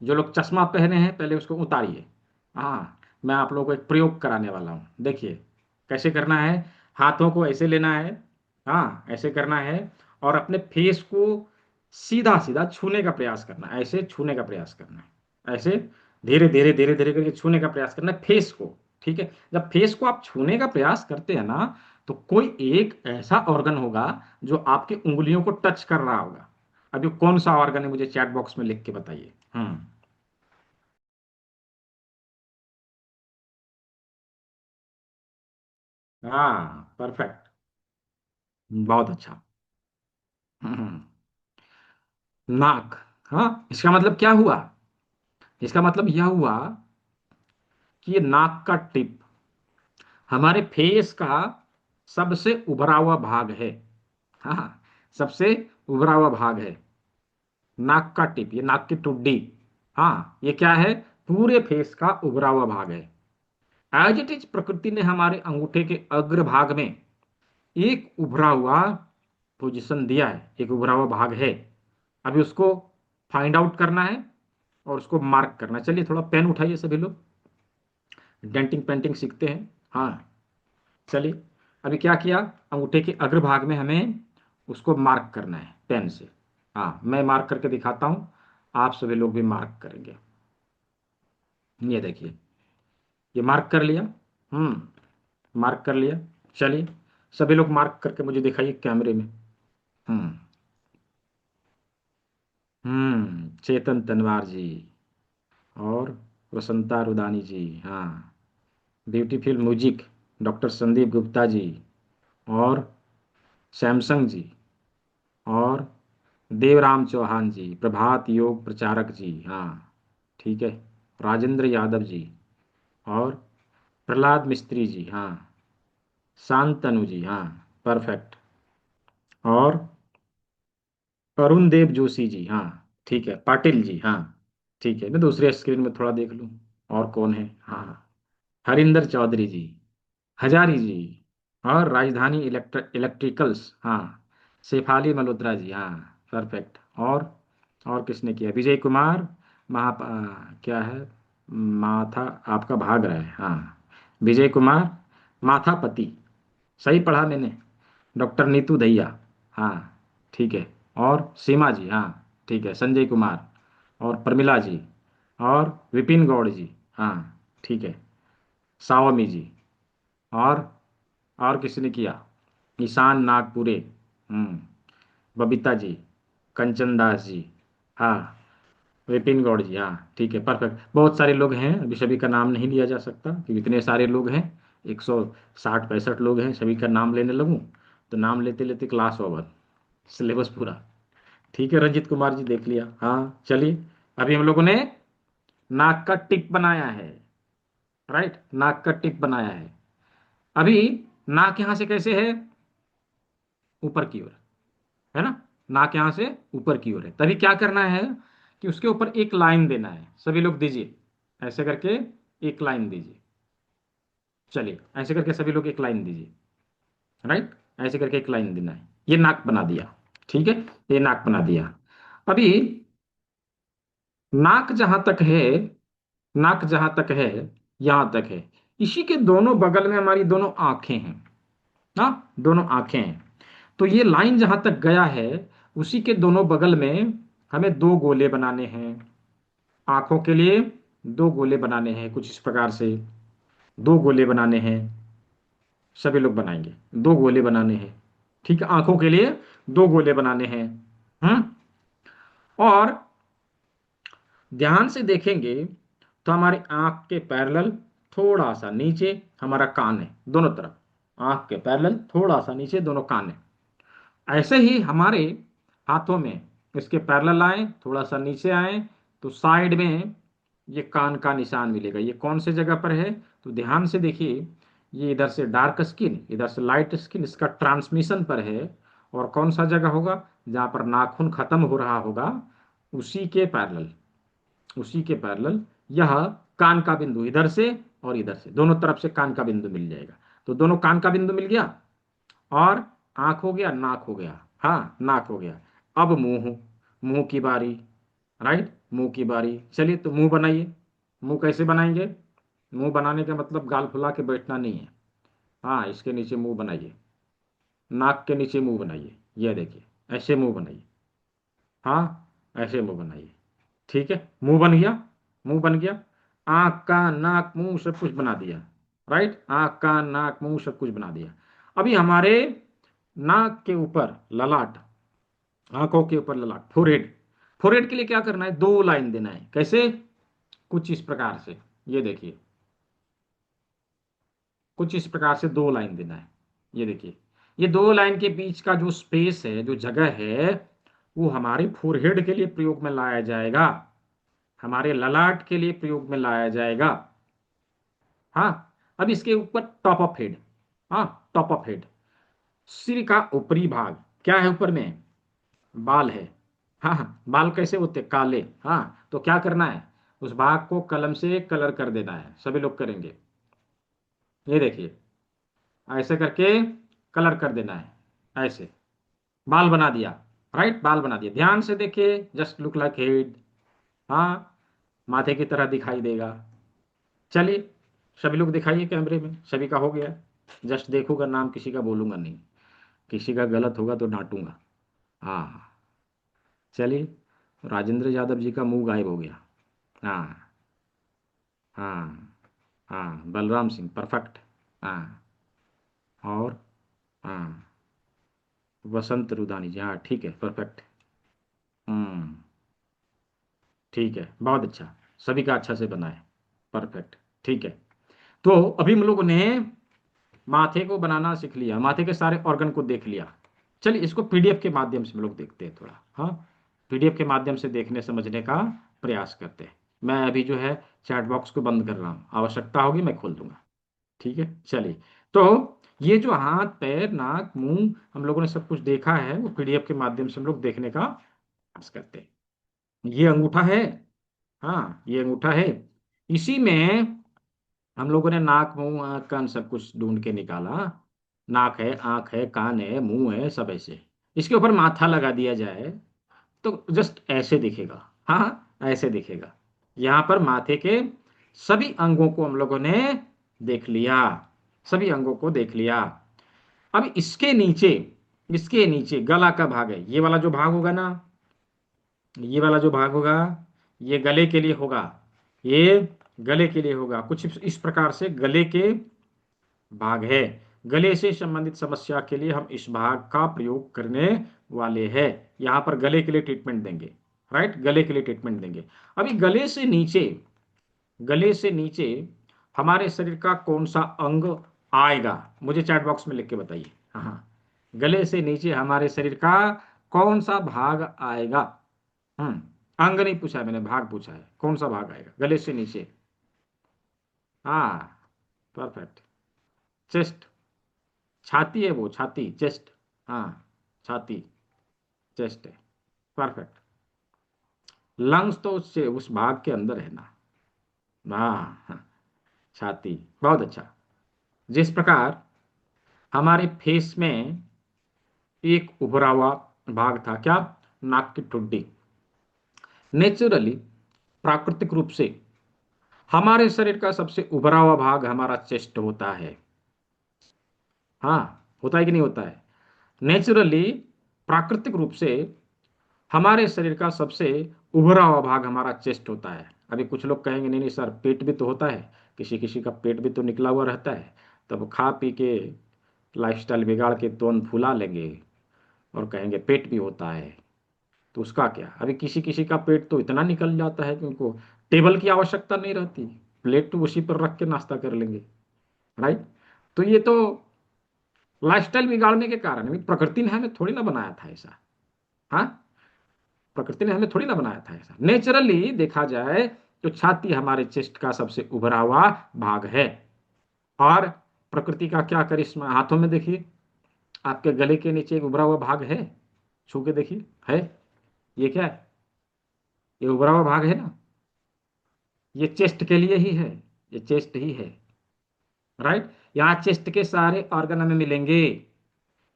जो लोग चश्मा पहने हैं पहले उसको उतारिए। हाँ, मैं आप लोगों को एक प्रयोग कराने वाला हूँ, देखिए कैसे करना है। हाथों को ऐसे लेना है, हाँ ऐसे करना है, और अपने फेस को सीधा सीधा छूने का प्रयास करना है, ऐसे छूने का प्रयास करना है, ऐसे धीरे धीरे धीरे धीरे करके छूने का प्रयास करना है फेस को। ठीक है, जब फेस को आप छूने का प्रयास करते हैं ना, तो कोई एक ऐसा ऑर्गन होगा जो आपके उंगलियों को टच कर रहा होगा। अभी कौन सा ऑर्गन है मुझे चैट बॉक्स में लिख के बताइए। हाँ, परफेक्ट, बहुत अच्छा। हम्म, नाक। हाँ, इसका मतलब क्या हुआ, इसका मतलब यह हुआ कि ये नाक का टिप हमारे फेस का सबसे उभरा हुआ भाग है। हाँ, सबसे उभरा हुआ भाग है नाक का टिप, ये नाक की ठुड्डी। हाँ, ये क्या है, पूरे फेस का उभरा हुआ भाग है। एज इट इज प्रकृति ने हमारे अंगूठे के अग्रभाग में एक उभरा हुआ पोजीशन दिया है, एक उभरा हुआ भाग है। अभी उसको फाइंड आउट करना है और उसको मार्क करना है। चलिए थोड़ा पेन उठाइए सभी लोग, डेंटिंग पेंटिंग सीखते हैं। हाँ, चलिए, अभी क्या किया, अंगूठे के अग्रभाग में हमें उसको मार्क करना है पेन से। हाँ, मैं मार्क करके दिखाता हूँ, आप सभी लोग भी मार्क करेंगे। ये देखिए, ये मार्क कर लिया। मार्क कर लिया। चलिए, सभी लोग मार्क करके मुझे दिखाइए कैमरे में। हम्म चेतन तनवार जी और वसंता रुदानी जी। हाँ, beautiful music doctor Sandeep Gupta ji और सैमसंग जी और देवराम चौहान जी, प्रभात योग प्रचारक जी। हाँ, ठीक है, राजेंद्र यादव जी और प्रहलाद मिस्त्री जी। हाँ, शांतनु जी। हाँ, परफेक्ट। और अरुण देव जोशी जी। हाँ, ठीक है, पाटिल जी। हाँ, ठीक है, मैं दूसरे स्क्रीन में थोड़ा देख लूँ और कौन है। हाँ, हरिंदर चौधरी जी, हजारी जी और राजधानी इलेक्ट्रिकल्स। हाँ, शेफाली मल्होत्रा जी। हाँ, परफेक्ट। और किसने किया, विजय कुमार क्या है, माथा आपका भाग रहा है। हाँ, विजय कुमार माथापति, सही पढ़ा मैंने। डॉक्टर नीतू दहिया। हाँ, ठीक है। और सीमा जी। हाँ, ठीक है, संजय कुमार और प्रमिला जी और विपिन गौड़ जी। हाँ, ठीक है, सावमी जी और किसी ने किया, ईशान नागपुरे। हम्म बबीता जी, कंचन दास जी। हाँ, विपिन गौड़ जी। हाँ, ठीक है, परफेक्ट। बहुत सारे लोग हैं, अभी सभी का नाम नहीं लिया जा सकता क्योंकि इतने सारे लोग हैं, 160 65 लोग हैं, सभी का नाम लेने लगूं तो नाम लेते लेते क्लास ओवर, सिलेबस पूरा। ठीक है, रंजित कुमार जी देख लिया। हाँ, चलिए, अभी हम लोगों ने नाक का टिप बनाया है। राइट, नाक का टिप बनाया है। अभी नाक यहां से कैसे है, ऊपर की ओर, है ना। नाक यहां से ऊपर की ओर है, तभी क्या करना है कि उसके ऊपर एक लाइन देना है। सभी लोग दीजिए, ऐसे करके एक लाइन दीजिए। चलिए, ऐसे करके सभी लोग एक लाइन दीजिए। राइट, ऐसे करके एक लाइन देना है। ये नाक बना दिया। ठीक है, ये नाक बना दिया। अभी नाक जहां तक है, नाक जहां तक है, यहां तक है। इसी के दोनों बगल में हमारी दोनों आंखें हैं। हाँ, दोनों आंखें हैं। तो ये लाइन जहां तक गया है, उसी के दोनों बगल में हमें दो गोले बनाने हैं। आंखों के लिए दो गोले बनाने हैं, कुछ इस प्रकार से दो गोले बनाने हैं। सभी लोग बनाएंगे, दो गोले बनाने हैं। ठीक है, आंखों के लिए दो गोले बनाने हैं। हम्म और ध्यान से देखेंगे तो हमारी आंख के पैरेलल थोड़ा सा नीचे हमारा कान है, दोनों तरफ आंख के पैरेलल थोड़ा सा नीचे दोनों कान है। ऐसे ही हमारे हाथों में इसके पैरेलल आए, थोड़ा सा नीचे आए तो साइड में ये कान का निशान मिलेगा। ये कौन से जगह पर है, तो ध्यान से देखिए, ये इधर से डार्क स्किन, इधर से लाइट स्किन, इसका ट्रांसमिशन पर है। और कौन सा जगह होगा, जहाँ पर नाखून खत्म हो रहा होगा, उसी के पैरेलल, उसी के पैरेलल यह कान का बिंदु, इधर से और इधर से दोनों तरफ से कान का बिंदु मिल जाएगा। तो दोनों कान का बिंदु मिल गया और आंख हो गया, नाक हो गया। हाँ, नाक हो गया। अब मुंह, मुंह की बारी। राइट, मुंह की बारी। चलिए, तो मुंह बनाइए। मुंह कैसे बनाएंगे, मुंह बनाने का मतलब गाल फुला के बैठना नहीं है। हाँ, इसके नीचे मुंह बनाइए, नाक के नीचे मुंह बनाइए। ये देखिए, ऐसे मुंह बनाइए। हाँ, ऐसे मुंह बनाइए। ठीक है, मुंह बन गया, मुंह बन गया। आंख कान नाक मुंह सब कुछ बना दिया। राइट, आंख कान नाक मुंह सब कुछ बना दिया। अभी हमारे नाक के ऊपर ललाट, आंखों के ऊपर ललाट, फोरहेड। फोरहेड के लिए क्या करना है, दो लाइन देना है। कैसे, कुछ इस प्रकार से, ये देखिए, कुछ इस प्रकार से दो लाइन देना है। ये देखिए, ये दो लाइन के बीच का जो स्पेस है, जो जगह है, वो हमारे फोरहेड के लिए प्रयोग में लाया जाएगा, हमारे ललाट के लिए प्रयोग में लाया जाएगा। हाँ, अब इसके ऊपर टॉप ऑफ हेड। हाँ, टॉप ऑफ हेड, सिर का ऊपरी भाग क्या है, ऊपर में बाल है। हाँ हाँ, बाल कैसे होते, काले। हाँ, तो क्या करना है, उस भाग को कलम से कलर कर देना है। सभी लोग करेंगे, ये देखिए, ऐसे करके कलर कर देना है। ऐसे बाल बना दिया। राइट, बाल बना दिया। ध्यान से देखिए, जस्ट लुक लाइक हेड। हाँ, माथे की तरह दिखाई देगा। चलिए, सभी लोग दिखाइए कैमरे में, सभी का हो गया। जस्ट देखूंगा, नाम किसी का बोलूंगा नहीं, किसी का गलत होगा तो डांटूंगा। हाँ, चलिए, राजेंद्र यादव जी का मुंह गायब हो गया। हाँ, हाँ, हाँ, बलराम सिंह परफेक्ट। हाँ, और हाँ, वसंत रुदानी जी, हाँ ठीक है, परफेक्ट। हम्म, ठीक है, बहुत अच्छा, सभी का अच्छा से बना है, परफेक्ट। ठीक है, तो अभी हम लोगों ने माथे को बनाना सीख लिया, माथे के सारे ऑर्गन को देख लिया। चलिए इसको पीडीएफ के माध्यम से हम लोग देखते हैं थोड़ा। हाँ, पीडीएफ के माध्यम से देखने समझने का प्रयास करते हैं। मैं अभी जो है चैट बॉक्स को बंद कर रहा हूँ, आवश्यकता होगी मैं खोल दूंगा। ठीक है, चलिए। तो ये जो हाथ पैर नाक मुंह हम लोगों ने सब कुछ देखा है, वो पीडीएफ के माध्यम से हम लोग देखने का प्रयास करते हैं। ये अंगूठा है। हाँ, ये अंगूठा है। इसी में हम लोगों ने नाक मुंह आँख कान सब कुछ ढूंढ के निकाला। नाक है, आंख है, कान है, मुंह है, सब ऐसे। इसके ऊपर माथा लगा दिया जाए तो जस्ट ऐसे दिखेगा। हाँ हाँ, ऐसे दिखेगा। यहाँ पर माथे के सभी अंगों को हम लोगों ने देख लिया, सभी अंगों को देख लिया। अब इसके नीचे गला का भाग है, ये वाला जो भाग होगा ना, ये वाला जो भाग होगा, ये गले के लिए होगा। ये गले के लिए होगा, कुछ इस प्रकार से गले के भाग है। गले से संबंधित समस्या के लिए हम इस भाग का प्रयोग करने वाले हैं। यहां पर गले के लिए ट्रीटमेंट देंगे। राइट, गले के लिए ट्रीटमेंट देंगे। अभी गले से नीचे हमारे शरीर का कौन सा अंग आएगा, मुझे चैट बॉक्स में लिख के बताइए। हाँ हाँ, गले से नीचे हमारे शरीर का कौन सा भाग आएगा। हम्म, अंग नहीं पूछा है मैंने, भाग पूछा है, कौन सा भाग आएगा गले से नीचे। हाँ, परफेक्ट। चेस्ट, छाती है वो, छाती, चेस्ट। हाँ, छाती, चेस्ट है, परफेक्ट। लंग्स तो उससे उस भाग के अंदर है ना। हाँ हाँ, छाती, बहुत अच्छा। जिस प्रकार हमारे फेस में एक उभरा हुआ भाग था, क्या, नाक की ठुड्डी। नेचुरली, प्राकृतिक रूप से हमारे शरीर का सबसे उभरा हुआ भाग हमारा चेस्ट होता है। हाँ, होता है कि नहीं होता है। नेचुरली, प्राकृतिक रूप से हमारे शरीर का सबसे उभरा हुआ भाग हमारा चेस्ट होता है। अभी कुछ लोग कहेंगे नहीं नहीं सर, पेट भी तो होता है, किसी किसी का पेट भी तो निकला हुआ रहता है। तब खा पी के लाइफस्टाइल बिगाड़ के तोंद फुला लेंगे और कहेंगे पेट भी होता है। तो उसका क्या, अभी किसी किसी का पेट तो इतना निकल जाता है कि उनको टेबल की आवश्यकता नहीं रहती, प्लेट तो उसी पर रख के नाश्ता कर लेंगे। राइट, तो ये तो लाइफस्टाइल बिगाड़ने के कारण, अभी प्रकृति ने हमें थोड़ी ना बनाया था ऐसा। हाँ, प्रकृति ने हमें थोड़ी ना बनाया था ऐसा। नेचुरली देखा जाए तो छाती हमारे चेस्ट का सबसे उभरा हुआ भाग है। और प्रकृति का क्या करिश्मा, हाथों में देखिए, आपके गले के नीचे एक उभरा हुआ भाग है, छू के देखिए, है। ये क्या है, ये उभरा हुआ भाग है ना, ये चेस्ट के लिए ही है, ये चेस्ट ही है। राइट, यहाँ चेस्ट के सारे ऑर्गन हमें मिलेंगे,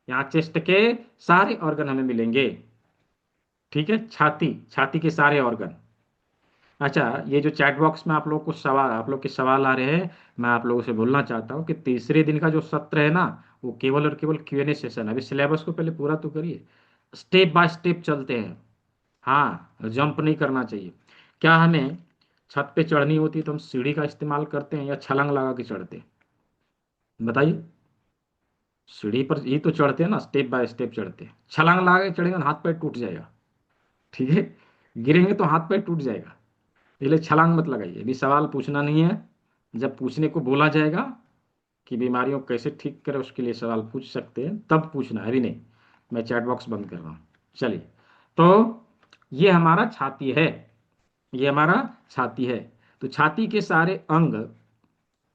यहाँ चेस्ट के सारे ऑर्गन हमें मिलेंगे। ठीक है, छाती, छाती के सारे ऑर्गन। अच्छा, ये जो चैट बॉक्स में आप लोग को सवाल, आप लोग के सवाल आ रहे हैं, मैं आप लोगों से बोलना चाहता हूँ कि तीसरे दिन का जो सत्र है ना, वो केवल और केवल Q&A सेशन। अभी सिलेबस को पहले पूरा तो करिए, स्टेप बाय स्टेप चलते हैं। हाँ, जंप नहीं करना चाहिए। क्या हमें छत पे चढ़नी होती है तो हम सीढ़ी का इस्तेमाल करते हैं या छलांग लगा के चढ़ते हैं, बताइए। सीढ़ी पर ही तो चढ़ते हैं ना, स्टेप बाय स्टेप चढ़ते हैं। छलांग लगा के चढ़ेंगे तो हाथ पैर टूट जाएगा। ठीक है, गिरेंगे तो हाथ पैर टूट जाएगा। इसलिए छलांग मत लगाइए, अभी सवाल पूछना नहीं है। जब पूछने को बोला जाएगा कि बीमारियों को कैसे ठीक करें, उसके लिए सवाल पूछ सकते हैं, तब पूछना है, अभी नहीं। मैं चैट बॉक्स बंद कर रहा हूँ। चलिए, तो ये हमारा छाती है, ये हमारा छाती है। तो छाती के सारे अंग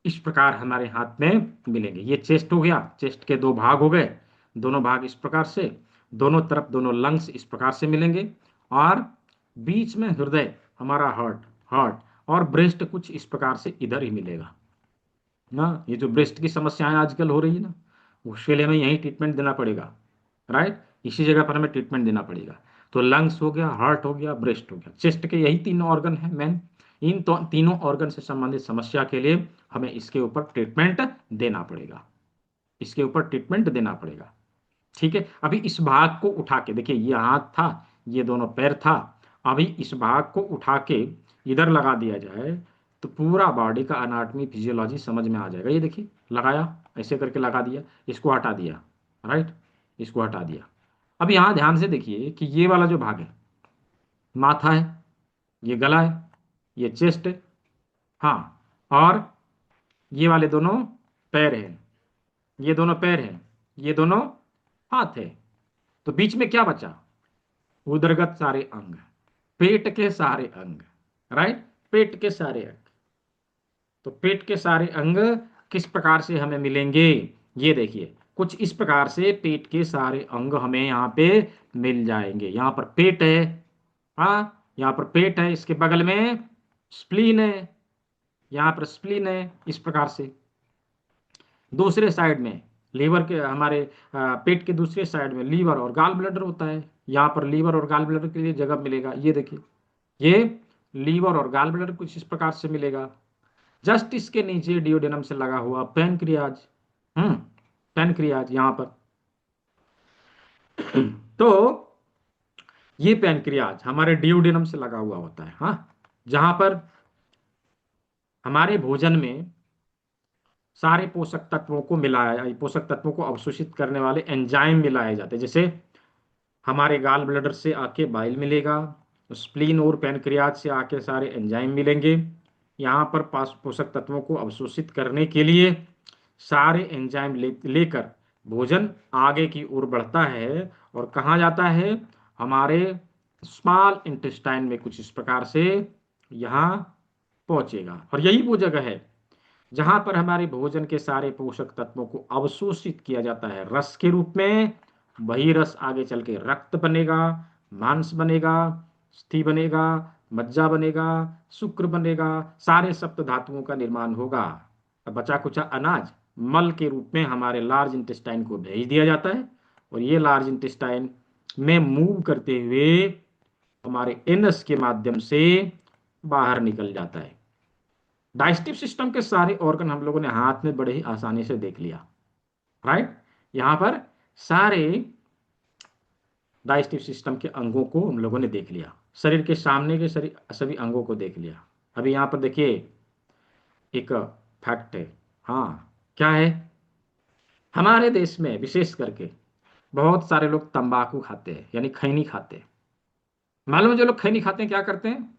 इस प्रकार हमारे हाथ में मिलेंगे। ये चेस्ट हो गया, चेस्ट के दो भाग हो गए, दोनों भाग इस प्रकार से, दोनों तरफ दोनों लंग्स इस प्रकार से मिलेंगे। और बीच में हृदय, हमारा हार्ट, हार्ट, और ब्रेस्ट कुछ इस प्रकार से इधर ही मिलेगा ना। ये जो ब्रेस्ट की समस्याएं आजकल हो रही है ना, उसके लिए हमें यही ट्रीटमेंट देना पड़ेगा। राइट, इसी जगह पर हमें ट्रीटमेंट देना पड़ेगा। तो लंग्स हो गया, हार्ट हो गया, ब्रेस्ट हो गया, चेस्ट के यही तीन ऑर्गन है मेन। इन तीनों ऑर्गन से संबंधित समस्या के लिए हमें इसके ऊपर ट्रीटमेंट देना पड़ेगा, इसके ऊपर ट्रीटमेंट देना पड़ेगा। ठीक है, अभी इस भाग को उठा के देखिए, ये हाथ था, ये दोनों पैर था, अभी इस भाग को उठा के इधर लगा दिया जाए तो पूरा बॉडी का अनाटमी फिजियोलॉजी समझ में आ जाएगा। ये देखिए, लगाया, ऐसे करके लगा दिया, इसको हटा दिया, राइट, इसको हटा दिया। अब यहां ध्यान से देखिए कि ये वाला जो भाग है, माथा है, ये गला है, ये चेस्ट है, हाँ, और ये वाले दोनों पैर हैं, ये दोनों पैर हैं, ये दोनों हाथ है। तो बीच में क्या बचा? उदरगत सारे अंग, पेट के सारे अंग, राइट, पेट के सारे अंग। तो पेट के सारे अंग किस प्रकार से हमें मिलेंगे? ये देखिए, कुछ इस प्रकार से पेट के सारे अंग हमें यहाँ पे मिल जाएंगे। यहाँ पर पेट है, हाँ, यहाँ पर पेट है, इसके बगल में स्प्लीन है, यहाँ पर स्प्लीन है, इस प्रकार से। दूसरे साइड में लीवर के हमारे पेट के दूसरे साइड में लीवर और गाल ब्लडर होता है, यहाँ पर लीवर और गाल ब्लडर के लिए जगह मिलेगा। ये देखिए, ये लीवर और गाल ब्लडर कुछ इस प्रकार से मिलेगा। जस्ट इसके नीचे डियोडेनम से लगा हुआ पैनक्रियाज, हम्म, पैनक्रियाज यहाँ पर। तो ये पैनक्रियाज हमारे डियोडेनम से लगा हुआ होता है, हाँ, जहां पर हमारे भोजन में सारे पोषक तत्वों को मिलाया, पोषक तत्वों को अवशोषित करने वाले एंजाइम मिलाए जाते हैं। जैसे हमारे गाल ब्लडर से आके बाइल मिलेगा, स्प्लीन और पैनक्रियाज से आके सारे एंजाइम मिलेंगे। यहाँ पर पोषक तत्वों को अवशोषित करने के लिए सारे एंजाइम लेकर भोजन आगे की ओर बढ़ता है और कहाँ जाता है? हमारे स्मॉल इंटेस्टाइन में कुछ इस प्रकार से यहाँ पहुंचेगा। और यही वो जगह है जहां पर हमारे भोजन के सारे पोषक तत्वों को अवशोषित किया जाता है रस के रूप में। वही रस आगे चल के रक्त बनेगा, मांस बनेगा, अस्थि बनेगा, मज्जा बनेगा, शुक्र बनेगा, सारे सप्त धातुओं का निर्माण होगा। अब बचा कुचा अनाज मल के रूप में हमारे लार्ज इंटेस्टाइन को भेज दिया जाता है और ये लार्ज इंटेस्टाइन में मूव करते हुए हमारे एनस के माध्यम से बाहर निकल जाता है। डाइजेस्टिव सिस्टम के सारे ऑर्गन हम लोगों ने हाथ में बड़े ही आसानी से देख लिया, राइट। यहां पर सारे डाइजेस्टिव सिस्टम के अंगों को हम लोगों ने देख लिया, शरीर के सामने के सभी अंगों को देख लिया। अभी यहां पर देखिए एक फैक्ट है, हाँ, क्या है? हमारे देश में विशेष करके बहुत सारे लोग तंबाकू खाते हैं, यानी खैनी खाते हैं। मालूम है जो लोग खैनी खाते हैं क्या करते हैं?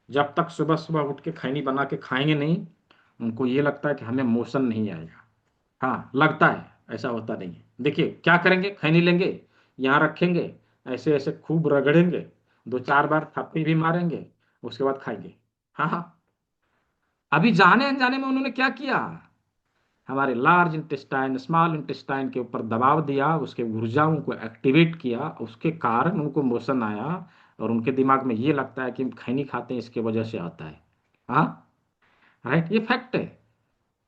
जब तक सुबह सुबह उठ के खैनी बना के खाएंगे नहीं, उनको ये लगता है कि हमें मोशन नहीं आएगा। हाँ, लगता है, ऐसा होता नहीं है। देखिए क्या करेंगे, खैनी लेंगे, यहाँ रखेंगे, ऐसे ऐसे खूब रगड़ेंगे, दो चार बार थप्पी भी मारेंगे, उसके बाद खाएंगे। हाँ हाँ, अभी जाने अनजाने में उन्होंने क्या किया? हमारे लार्ज इंटेस्टाइन स्मॉल इंटेस्टाइन के ऊपर दबाव दिया, उसके ऊर्जाओं को एक्टिवेट किया, उसके कारण उनको मोशन आया और उनके दिमाग में ये लगता है कि हम खैनी खाते हैं इसके वजह से आता है। हाँ, राइट, ये फैक्ट है।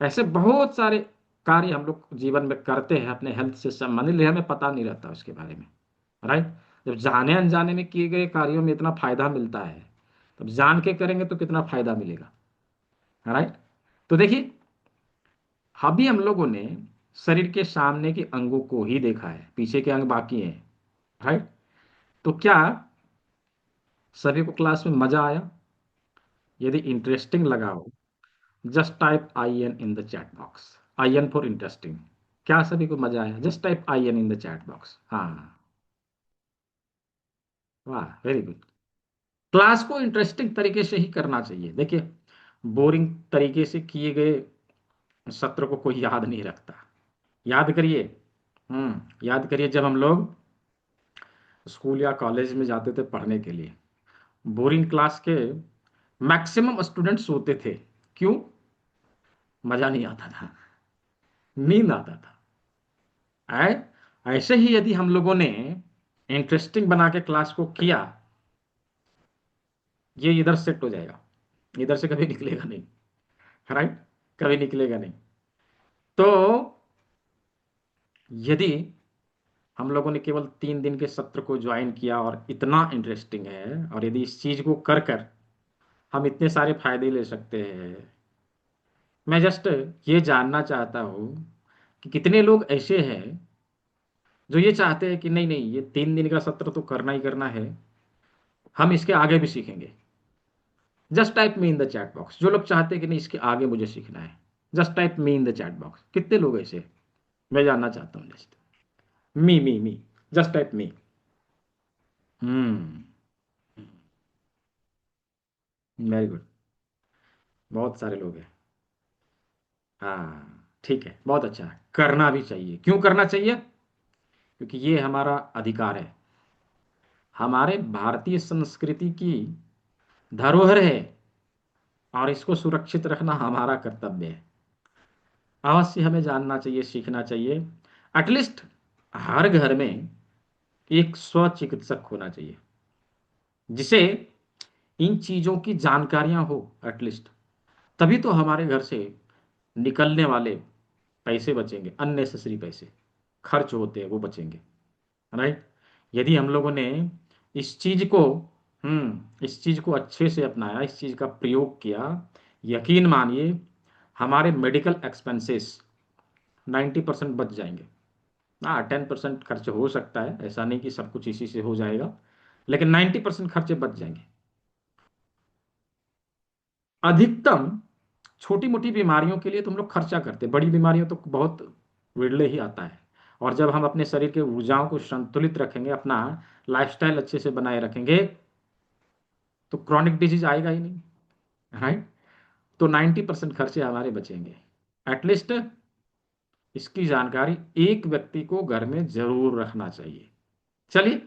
ऐसे बहुत सारे कार्य हम लोग जीवन में करते हैं अपने हेल्थ से संबंधित, लेकिन हमें पता नहीं रहता उसके बारे में, राइट। जब जाने अनजाने में किए गए कार्यों में इतना फायदा मिलता है, तब जान के करेंगे तो कितना फायदा मिलेगा, राइट। तो देखिए, अभी हम लोगों ने शरीर के सामने के अंगों को ही देखा है, पीछे के अंग बाकी हैं, राइट। तो क्या सभी को क्लास में मजा आया? यदि इंटरेस्टिंग लगा हो, just type I N in the chat box, I N for interesting. क्या सभी को मजा आया? Just type I N in the chat box. हाँ, वाह, वेरी गुड। क्लास को इंटरेस्टिंग तरीके से ही करना चाहिए। देखिए, बोरिंग तरीके से किए गए सत्र को कोई याद नहीं रखता। याद करिए, याद करिए, जब हम लोग स्कूल या कॉलेज में जाते थे पढ़ने के लिए, बोरिंग क्लास के मैक्सिमम स्टूडेंट्स सोते थे। क्यों? मजा नहीं आता था, नींद आता था। ऐसे ही यदि हम लोगों ने इंटरेस्टिंग बना के क्लास को किया, ये इधर सेट हो जाएगा, इधर से कभी निकलेगा नहीं, राइट, कभी निकलेगा नहीं। तो यदि हम लोगों ने केवल 3 दिन के सत्र को ज्वाइन किया और इतना इंटरेस्टिंग है, और यदि इस चीज को कर कर हम इतने सारे फायदे ले सकते हैं। मैं जस्ट ये जानना चाहता हूँ कि कितने लोग ऐसे हैं जो ये चाहते हैं कि नहीं नहीं, ये 3 दिन का सत्र तो करना ही करना है, हम इसके आगे भी सीखेंगे। Just type me in the chat box जो लोग चाहते हैं कि नहीं इसके आगे मुझे सीखना है। Just type me in the chat box, कितने लोग ऐसे हैं? मैं जानना चाहता हूँ। Just me, just type me. Hmm. Very good. बहुत सारे लोग हैं। हाँ ठीक है, बहुत अच्छा है, करना भी चाहिए। क्यों करना चाहिए? क्योंकि ये हमारा अधिकार है, हमारे भारतीय संस्कृति की धरोहर है, और इसको सुरक्षित रखना हमारा कर्तव्य है। अवश्य हमें जानना चाहिए, सीखना चाहिए। एटलीस्ट हर घर में एक स्व चिकित्सक होना चाहिए, जिसे इन चीजों की जानकारियां हो एटलीस्ट। तभी तो हमारे घर से निकलने वाले पैसे बचेंगे, अननेसेसरी पैसे खर्च होते हैं वो बचेंगे। राइट। यदि हम लोगों ने इस चीज को इस चीज को अच्छे से अपनाया, इस चीज का प्रयोग किया, यकीन मानिए हमारे मेडिकल एक्सपेंसेस 90% बच जाएंगे। हाँ 10% खर्च हो सकता है, ऐसा नहीं कि सब कुछ इसी से हो जाएगा, लेकिन 90% खर्चे बच जाएंगे। अधिकतम छोटी मोटी बीमारियों के लिए तुम लोग खर्चा करते, बड़ी बीमारियों तो बहुत विरले ही आता है। और जब हम अपने शरीर के ऊर्जाओं को संतुलित रखेंगे, अपना लाइफस्टाइल अच्छे से बनाए रखेंगे, तो क्रॉनिक डिजीज आएगा ही नहीं। राइट। तो 90% खर्चे हमारे बचेंगे। एटलीस्ट इसकी जानकारी एक व्यक्ति को घर में जरूर रखना चाहिए। चलिए,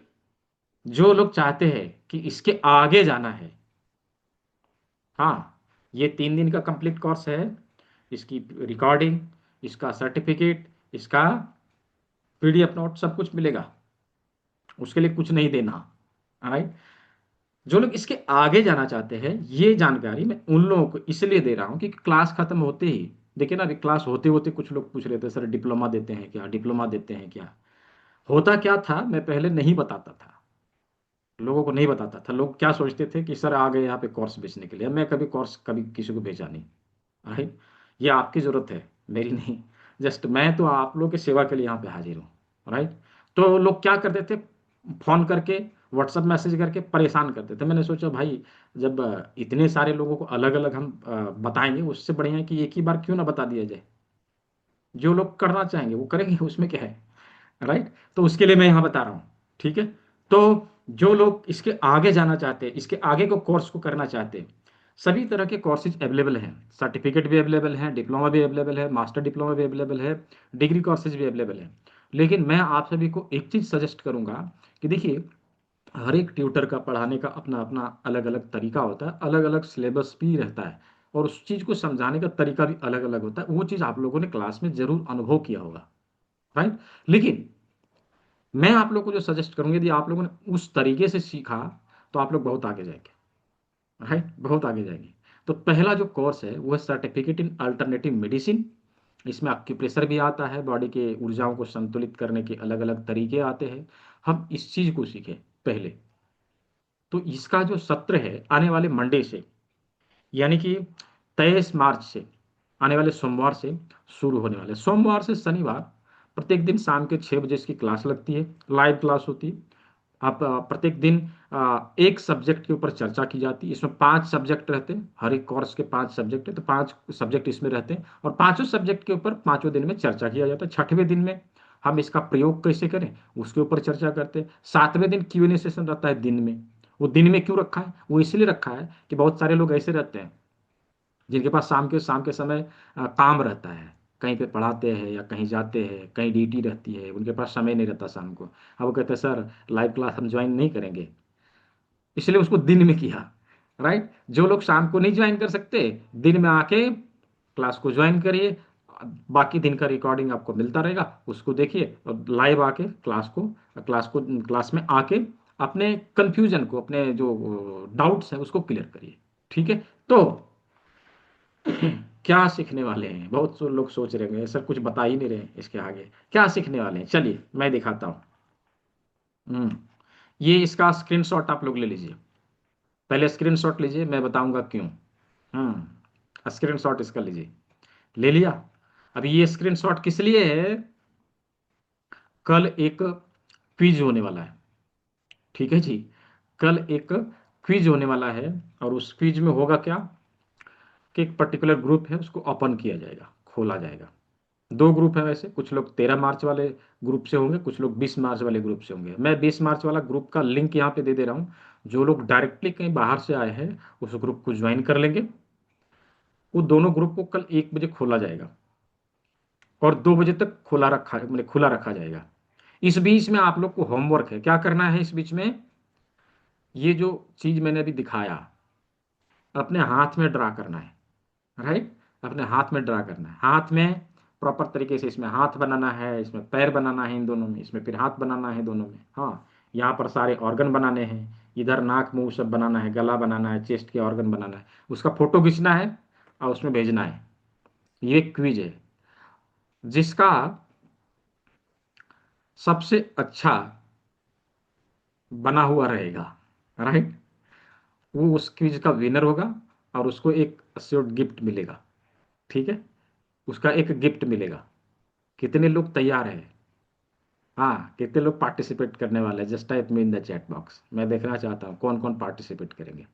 जो लोग चाहते हैं कि इसके आगे जाना है, हाँ, ये 3 दिन का कंप्लीट कोर्स है। इसकी रिकॉर्डिंग, इसका सर्टिफिकेट, इसका पीडीएफ नोट सब कुछ मिलेगा। उसके लिए कुछ नहीं देना। राइट। जो लोग इसके आगे जाना चाहते हैं, ये जानकारी मैं उन लोगों को इसलिए दे रहा हूँ कि क्लास खत्म होते ही, देखिए ना, क्लास होते होते कुछ लोग पूछ रहे थे सर डिप्लोमा देते हैं क्या, डिप्लोमा देते हैं क्या। होता क्या था, मैं पहले नहीं बताता था, लोगों को नहीं बताता था। लोग क्या सोचते थे कि सर आ गए यहाँ पे कोर्स बेचने के लिए। मैं कभी कोर्स कभी किसी को भेजा नहीं। राइट। ये आपकी जरूरत है, मेरी नहीं। जस्ट मैं तो आप लोगों की सेवा के लिए यहाँ पे हाजिर हूँ। राइट। तो लोग क्या करते थे, फोन करके, व्हाट्सएप मैसेज करके परेशान करते थे। मैंने सोचा भाई, जब इतने सारे लोगों को अलग अलग हम बताएंगे, उससे बढ़िया है कि एक ही बार क्यों ना बता दिया जाए। जो लोग करना चाहेंगे वो करेंगे, उसमें क्या है। राइट। तो उसके लिए मैं यहाँ बता रहा हूँ। ठीक है। तो जो लोग इसके आगे जाना चाहते हैं, इसके आगे को कोर्स को करना चाहते हैं, सभी तरह के कोर्सेज अवेलेबल हैं। सर्टिफिकेट भी अवेलेबल हैं, डिप्लोमा भी अवेलेबल है, मास्टर डिप्लोमा भी अवेलेबल है, डिग्री कोर्सेज भी अवेलेबल है। लेकिन मैं आप सभी को एक चीज़ सजेस्ट करूंगा कि देखिए, हर एक ट्यूटर का पढ़ाने का अपना अपना अलग अलग तरीका होता है, अलग अलग सिलेबस भी रहता है, और उस चीज़ को समझाने का तरीका भी अलग अलग होता है। वो चीज़ आप लोगों ने क्लास में जरूर अनुभव किया होगा। राइट। लेकिन मैं आप लोग को जो सजेस्ट करूंगी, यदि आप लोगों ने उस तरीके से सीखा, तो आप लोग बहुत आगे जाएंगे। राइट, बहुत आगे जाएंगे। तो पहला जो कोर्स है वो है सर्टिफिकेट इन अल्टरनेटिव मेडिसिन। इसमें एक्यूप्रेशर भी आता है, बॉडी के ऊर्जाओं को संतुलित करने के अलग अलग तरीके आते हैं। हम इस चीज को सीखें पहले। तो इसका जो सत्र है आने वाले मंडे से, यानी कि 23 मार्च से, आने वाले सोमवार से शुरू होने वाले, सोमवार से शनिवार प्रत्येक दिन शाम के 6 बजे इसकी क्लास लगती है, लाइव क्लास होती है। आप प्रत्येक दिन एक सब्जेक्ट के ऊपर चर्चा की जाती है। इसमें 5 सब्जेक्ट रहते हैं, हर एक कोर्स के 5 सब्जेक्ट है, तो 5 सब्जेक्ट इसमें रहते हैं, और पांचों सब्जेक्ट के ऊपर पांचों दिन में चर्चा किया जाता है। छठवें दिन में हम इसका प्रयोग कैसे करें उसके ऊपर चर्चा करते हैं। सातवें दिन Q&A सेशन रहता है दिन में। वो दिन में क्यों रखा है, वो इसलिए रखा है कि बहुत सारे लोग ऐसे रहते हैं जिनके पास शाम के समय काम रहता है, कहीं पे पढ़ाते हैं या कहीं जाते हैं, कहीं ड्यूटी रहती है, उनके पास समय नहीं रहता शाम को। अब वो कहते हैं सर लाइव क्लास हम ज्वाइन नहीं करेंगे, इसलिए उसको दिन में किया। राइट। जो लोग शाम को नहीं ज्वाइन कर सकते, दिन में आके क्लास को ज्वाइन करिए। बाकी दिन का रिकॉर्डिंग आपको मिलता रहेगा, उसको देखिए, और लाइव आके क्लास में आके अपने कंफ्यूजन को, अपने जो डाउट्स हैं उसको क्लियर करिए। ठीक है। तो क्या सीखने वाले हैं, बहुत से लोग सोच रहे होंगे सर कुछ बता ही नहीं रहे हैं इसके आगे क्या सीखने वाले हैं। चलिए मैं दिखाता हूँ। ये इसका स्क्रीनशॉट आप लोग ले लीजिए। पहले स्क्रीनशॉट लीजिए, मैं बताऊंगा क्यों। स्क्रीनशॉट इसका लीजिए। ले लिया। अब ये स्क्रीनशॉट किस लिए है? कल एक क्विज होने वाला है, ठीक है जी। कल एक क्विज होने वाला है, और उस क्विज में होगा क्या कि एक पर्टिकुलर ग्रुप है, उसको ओपन किया जाएगा, खोला जाएगा। दो ग्रुप है वैसे, कुछ लोग 13 मार्च वाले ग्रुप से होंगे, कुछ लोग 20 मार्च वाले ग्रुप से होंगे। मैं 20 मार्च वाला ग्रुप का लिंक यहाँ पे दे दे रहा हूँ। जो लोग डायरेक्टली कहीं बाहर से आए हैं उस ग्रुप को ज्वाइन कर लेंगे। वो दोनों ग्रुप को कल 1 बजे खोला जाएगा, और 2 बजे तक खुला रखा जाएगा। इस बीच में आप लोग को होमवर्क है, क्या करना है इस बीच में? ये जो चीज मैंने अभी दिखाया, अपने हाथ में ड्रा करना है। राइट, अपने हाथ में ड्रा करना है, हाथ में प्रॉपर तरीके से। इसमें हाथ बनाना है, इसमें पैर बनाना है इन दोनों में, इसमें फिर हाथ बनाना है दोनों में। हाँ, यहाँ पर सारे ऑर्गन बनाने हैं, इधर नाक मुंह सब बनाना है, गला बनाना है, चेस्ट के ऑर्गन बनाना है, उसका फोटो खींचना है और उसमें भेजना है। ये क्विज है, जिसका सबसे अच्छा बना हुआ रहेगा, राइट, वो उस क्विज का विनर होगा, और उसको एक अश्योर्ड गिफ्ट मिलेगा। ठीक है, उसका एक गिफ्ट मिलेगा। कितने लोग तैयार हैं? हाँ, कितने लोग पार्टिसिपेट करने वाले हैं? Just type me in the chat box, मैं देखना चाहता हूँ कौन कौन पार्टिसिपेट करेंगे।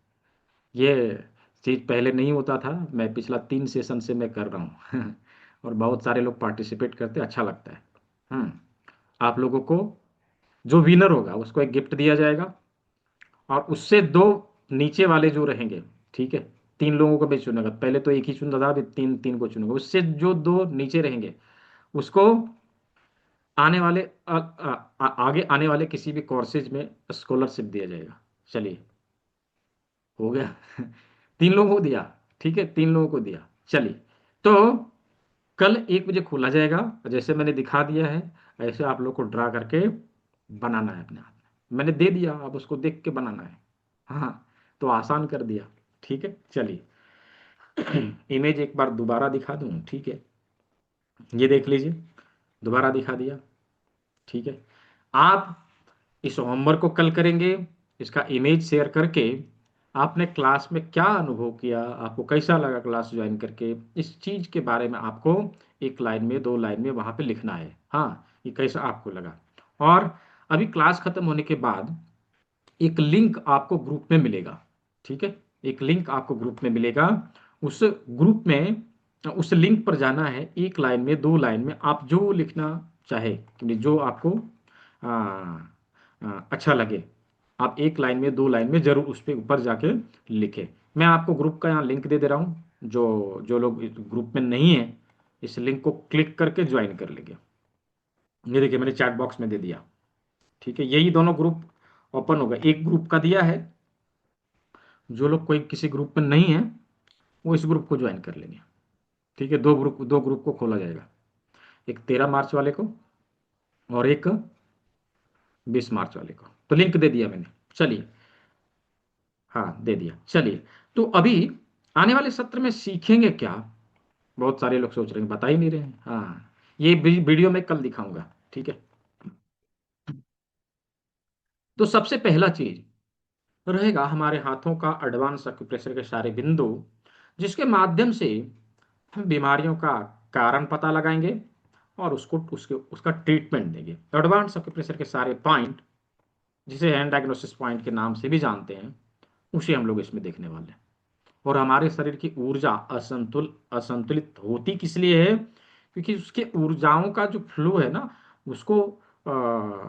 ये चीज़ पहले नहीं होता था, मैं पिछला 3 सेशन से मैं कर रहा हूँ और बहुत सारे लोग पार्टिसिपेट करते हैं, अच्छा लगता है। हम्म आप लोगों को जो विनर होगा उसको एक गिफ्ट दिया जाएगा, और उससे दो नीचे वाले जो रहेंगे, ठीक है, 3 लोगों को भी चुनेगा। पहले तो एक ही चुनता था, अभी तीन तीन को चुनेगा। उससे जो दो नीचे रहेंगे उसको आने वाले आगे आने वाले किसी भी कोर्सेज में स्कॉलरशिप दिया जाएगा। चलिए, हो गया 3 लोगों को दिया, ठीक है, 3 लोगों को दिया। चलिए, तो कल 1 बजे खोला जाएगा, जैसे मैंने दिखा दिया है ऐसे आप लोग को ड्रा करके बनाना है अपने हाथ में। मैंने दे दिया, अब उसको देख के बनाना है। हाँ, तो आसान कर दिया। ठीक है, चलिए इमेज एक बार दोबारा दिखा दूं, ठीक है, ये देख लीजिए, दोबारा दिखा दिया। ठीक है, आप इस होमवर्क को कल करेंगे, इसका इमेज शेयर करके आपने क्लास में क्या अनुभव किया, आपको कैसा लगा क्लास ज्वाइन करके, इस चीज के बारे में आपको 1 लाइन में 2 लाइन में वहां पे लिखना है। हाँ, ये कैसा आपको लगा। और अभी क्लास खत्म होने के बाद एक लिंक आपको ग्रुप में मिलेगा, ठीक है, एक लिंक आपको ग्रुप में मिलेगा। उस ग्रुप में उस लिंक पर जाना है, 1 लाइन में 2 लाइन में आप जो लिखना चाहे, क्योंकि जो आपको आ, अच्छा लगे, आप 1 लाइन में 2 लाइन में जरूर उस पर ऊपर जाके लिखे। मैं आपको ग्रुप का यहाँ लिंक दे दे रहा हूँ, जो जो लोग इस ग्रुप में नहीं है इस लिंक को क्लिक करके ज्वाइन कर लेंगे। ये देखिए, मैंने चैट बॉक्स में दे दिया। ठीक है, यही दोनों ग्रुप ओपन होगा। एक ग्रुप का दिया है, जो लोग कोई किसी ग्रुप में नहीं है वो इस ग्रुप को ज्वाइन कर लेंगे। ठीक है, दो ग्रुप को खोला जाएगा, एक 13 मार्च वाले को और एक 20 मार्च वाले को। तो लिंक दे दिया मैंने। चलिए, हाँ दे दिया। चलिए, तो अभी आने वाले सत्र में सीखेंगे क्या? बहुत सारे लोग सोच रहे हैं, बता ही नहीं रहे हैं। हाँ, ये वीडियो में कल दिखाऊंगा। ठीक है, तो सबसे पहला चीज रहेगा हमारे हाथों का एडवांस एक्यूप्रेशर के सारे बिंदु, जिसके माध्यम से हम बीमारियों का कारण पता लगाएंगे और उसका ट्रीटमेंट देंगे। एडवांस एक्यूप्रेशर के सारे पॉइंट, जिसे हैंड डायग्नोसिस पॉइंट के नाम से भी जानते हैं, उसे हम लोग इसमें देखने वाले हैं। और हमारे शरीर की ऊर्जा असंतुलित होती किस लिए है? क्योंकि उसके ऊर्जाओं का जो फ्लो है ना, उसको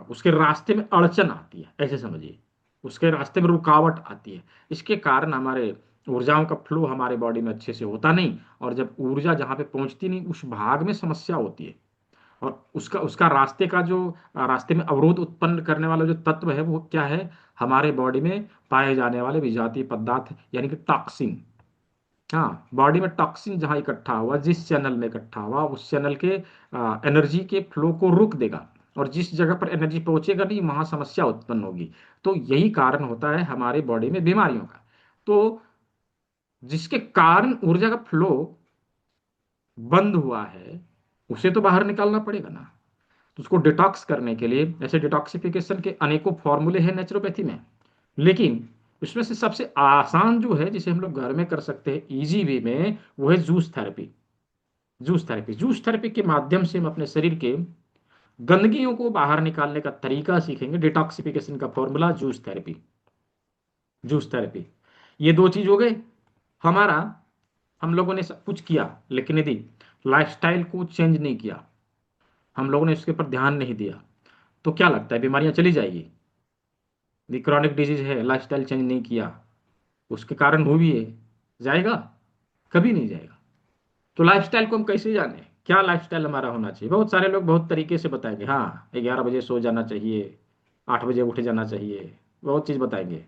उसके रास्ते में अड़चन आती है, ऐसे समझिए, उसके रास्ते में रुकावट आती है। इसके कारण हमारे ऊर्जाओं का फ्लो हमारे बॉडी में अच्छे से होता नहीं, और जब ऊर्जा जहाँ पे पहुंचती नहीं उस भाग में समस्या होती है। और उसका उसका रास्ते का जो रास्ते में अवरोध उत्पन्न करने वाला जो तत्व है वो क्या है? हमारे बॉडी में पाए जाने वाले विजातीय पदार्थ, यानी कि टॉक्सिन। हाँ, बॉडी में टॉक्सिन जहाँ इकट्ठा हुआ, जिस चैनल में इकट्ठा हुआ, उस चैनल के एनर्जी के फ्लो को रोक देगा, और जिस जगह पर एनर्जी पहुंचेगा नहीं वहां समस्या उत्पन्न होगी। तो यही कारण होता है हमारे बॉडी में बीमारियों का। तो जिसके कारण ऊर्जा का फ्लो बंद हुआ है, उसे तो बाहर निकालना पड़ेगा ना। तो उसको डिटॉक्स करने के लिए, ऐसे डिटॉक्सिफिकेशन के अनेकों फॉर्मूले हैं नेचुरोपैथी में, लेकिन उसमें से सबसे आसान जो है जिसे हम लोग घर में कर सकते हैं इजी वे में, वो है जूस थेरेपी। जूस थेरेपी के माध्यम से हम अपने शरीर के गंदगियों को बाहर निकालने का तरीका सीखेंगे। डिटॉक्सिफिकेशन का फॉर्मूला जूस थेरेपी। ये दो चीज हो गए हमारा। हम लोगों ने सब कुछ किया, लेकिन यदि लाइफस्टाइल को चेंज नहीं किया, हम लोगों ने इसके ऊपर ध्यान नहीं दिया, तो क्या लगता है बीमारियां चली जाएगी? ये क्रॉनिक डिजीज है, लाइफस्टाइल चेंज नहीं किया, उसके कारण हो भी है, जाएगा? कभी नहीं जाएगा। तो लाइफस्टाइल को हम कैसे जाने, क्या लाइफस्टाइल हमारा होना चाहिए? बहुत सारे लोग बहुत तरीके से बताएंगे, हाँ 11 बजे सो जाना चाहिए, 8 बजे उठ जाना चाहिए, बहुत चीज बताएंगे।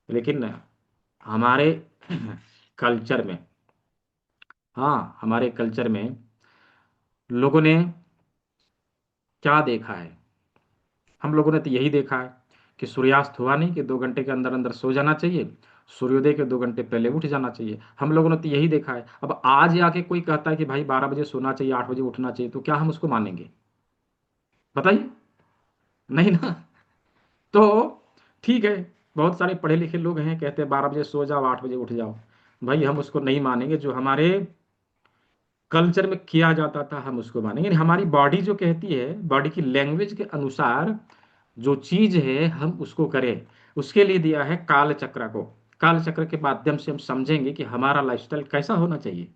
लेकिन हमारे कल्चर में, हाँ हमारे कल्चर में लोगों ने क्या देखा है? हम लोगों ने तो यही देखा है कि सूर्यास्त हुआ नहीं कि 2 घंटे के अंदर अंदर सो जाना चाहिए, सूर्योदय के 2 घंटे पहले उठ जाना चाहिए। हम लोगों ने तो यही देखा है। अब आज आके कोई कहता है कि भाई 12 बजे सोना चाहिए, 8 बजे उठना चाहिए, तो क्या हम उसको मानेंगे? बताइए। नहीं ना। तो ठीक है, बहुत सारे पढ़े लिखे लोग हैं कहते हैं 12 बजे सो जाओ, 8 बजे उठ जाओ। भाई हम उसको नहीं मानेंगे, जो हमारे कल्चर में किया जाता था हम उसको मानेंगे। नहीं, हमारी बॉडी जो कहती है, बॉडी की लैंग्वेज के अनुसार जो चीज है हम उसको करें। उसके लिए दिया है काल चक्र को। काल चक्र के माध्यम से हम समझेंगे कि हमारा लाइफस्टाइल कैसा होना चाहिए,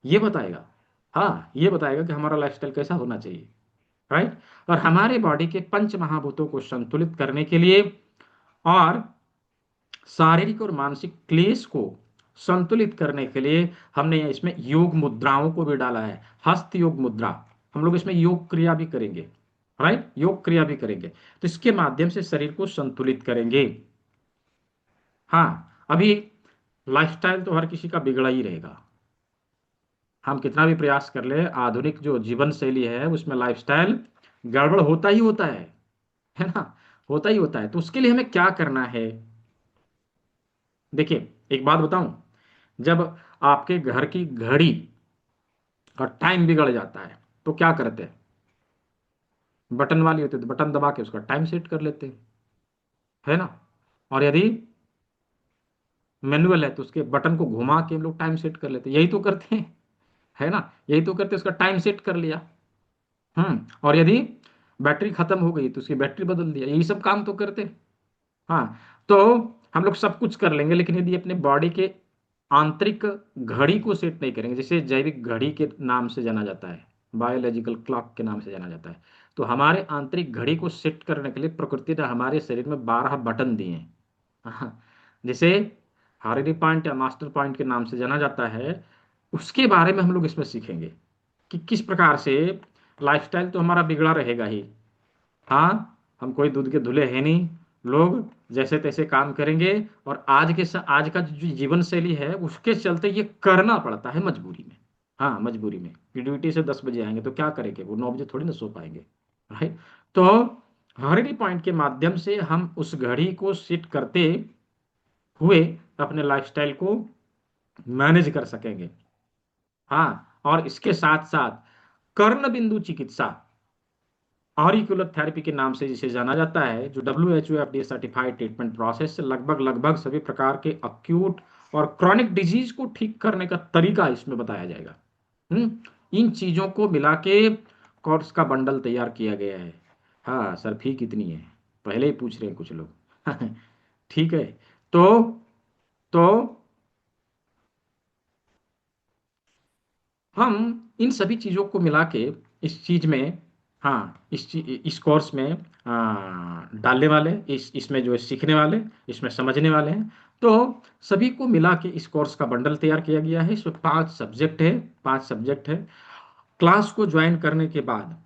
ये बताएगा। हाँ, ये बताएगा कि हमारा लाइफस्टाइल कैसा होना चाहिए। राइट। और हमारे बॉडी के पंच महाभूतों को संतुलित करने के लिए और शारीरिक और मानसिक क्लेश को संतुलित करने के लिए हमने इसमें योग मुद्राओं को भी डाला है। हस्त योग मुद्रा, हम लोग इसमें योग क्रिया भी करेंगे। राइट, योग क्रिया भी करेंगे, तो इसके माध्यम से शरीर को संतुलित करेंगे। हाँ, अभी लाइफस्टाइल तो हर किसी का बिगड़ा ही रहेगा। हम कितना भी प्रयास कर ले, आधुनिक जो जीवन शैली है उसमें लाइफस्टाइल गड़बड़ होता ही होता है ना? होता ही होता है। तो उसके लिए हमें क्या करना है? देखिए, एक बात बताऊं, जब आपके घर की घड़ी का टाइम बिगड़ जाता है तो क्या करते हैं? बटन वाली होती है तो बटन दबा के उसका टाइम सेट कर लेते हैं, है ना? और यदि मैनुअल है तो उसके बटन को घुमा के हम लोग टाइम सेट कर लेते हैं, यही तो करते हैं, है ना? यही तो करते हैं, उसका टाइम सेट कर लिया। और यदि बैटरी खत्म हो गई तो उसकी बैटरी बदल दिया, यही सब काम तो करते हैं। हाँ, तो हम लोग सब कुछ कर लेंगे, लेकिन यदि अपने बॉडी के आंतरिक घड़ी को सेट नहीं करेंगे, जिसे जैविक घड़ी के नाम से जाना जाता है, बायोलॉजिकल क्लॉक के नाम से जाना जाता है, तो हमारे आंतरिक घड़ी को सेट करने के लिए प्रकृति ने हमारे शरीर में 12 बटन दिए हैं। हाँ, जिसे हार्डी पॉइंट या मास्टर पॉइंट के नाम से जाना जाता है। उसके बारे में हम लोग इसमें सीखेंगे कि किस प्रकार से लाइफस्टाइल तो हमारा बिगड़ा रहेगा ही। हाँ, हम कोई दूध के धुले हैं नहीं, लोग जैसे तैसे काम करेंगे। और आज का जो जीवन शैली है उसके चलते ये करना पड़ता है मजबूरी में। हाँ, मजबूरी में कि ड्यूटी से 10 बजे आएंगे तो क्या करेंगे, वो 9 बजे थोड़ी ना सो पाएंगे। राइट। तो हॉरिडी पॉइंट के माध्यम से हम उस घड़ी को सेट करते हुए अपने लाइफस्टाइल को मैनेज कर सकेंगे। हाँ, और इसके साथ साथ कर्ण बिंदु चिकित्सा, ऑरिकुलर थेरेपी के नाम से जिसे जाना जाता है, जो WHO FDA certified treatment process से लगभग लगभग सभी प्रकार के अक्यूट और क्रॉनिक डिजीज को ठीक करने का तरीका इसमें बताया जाएगा। इन चीजों को मिला के कोर्स का बंडल तैयार किया गया है। हाँ सर, फी कितनी है? पहले ही पूछ रहे हैं कुछ लोग। ठीक है। तो तो हम इन सभी चीज़ों को मिला के इस चीज़ में, हाँ इस कोर्स में डालने वाले, इसमें जो है सीखने वाले, इसमें समझने वाले हैं। तो सभी को मिला के इस कोर्स का बंडल तैयार किया गया है। इसमें 5 सब्जेक्ट है, 5 सब्जेक्ट है। क्लास को ज्वाइन करने के बाद,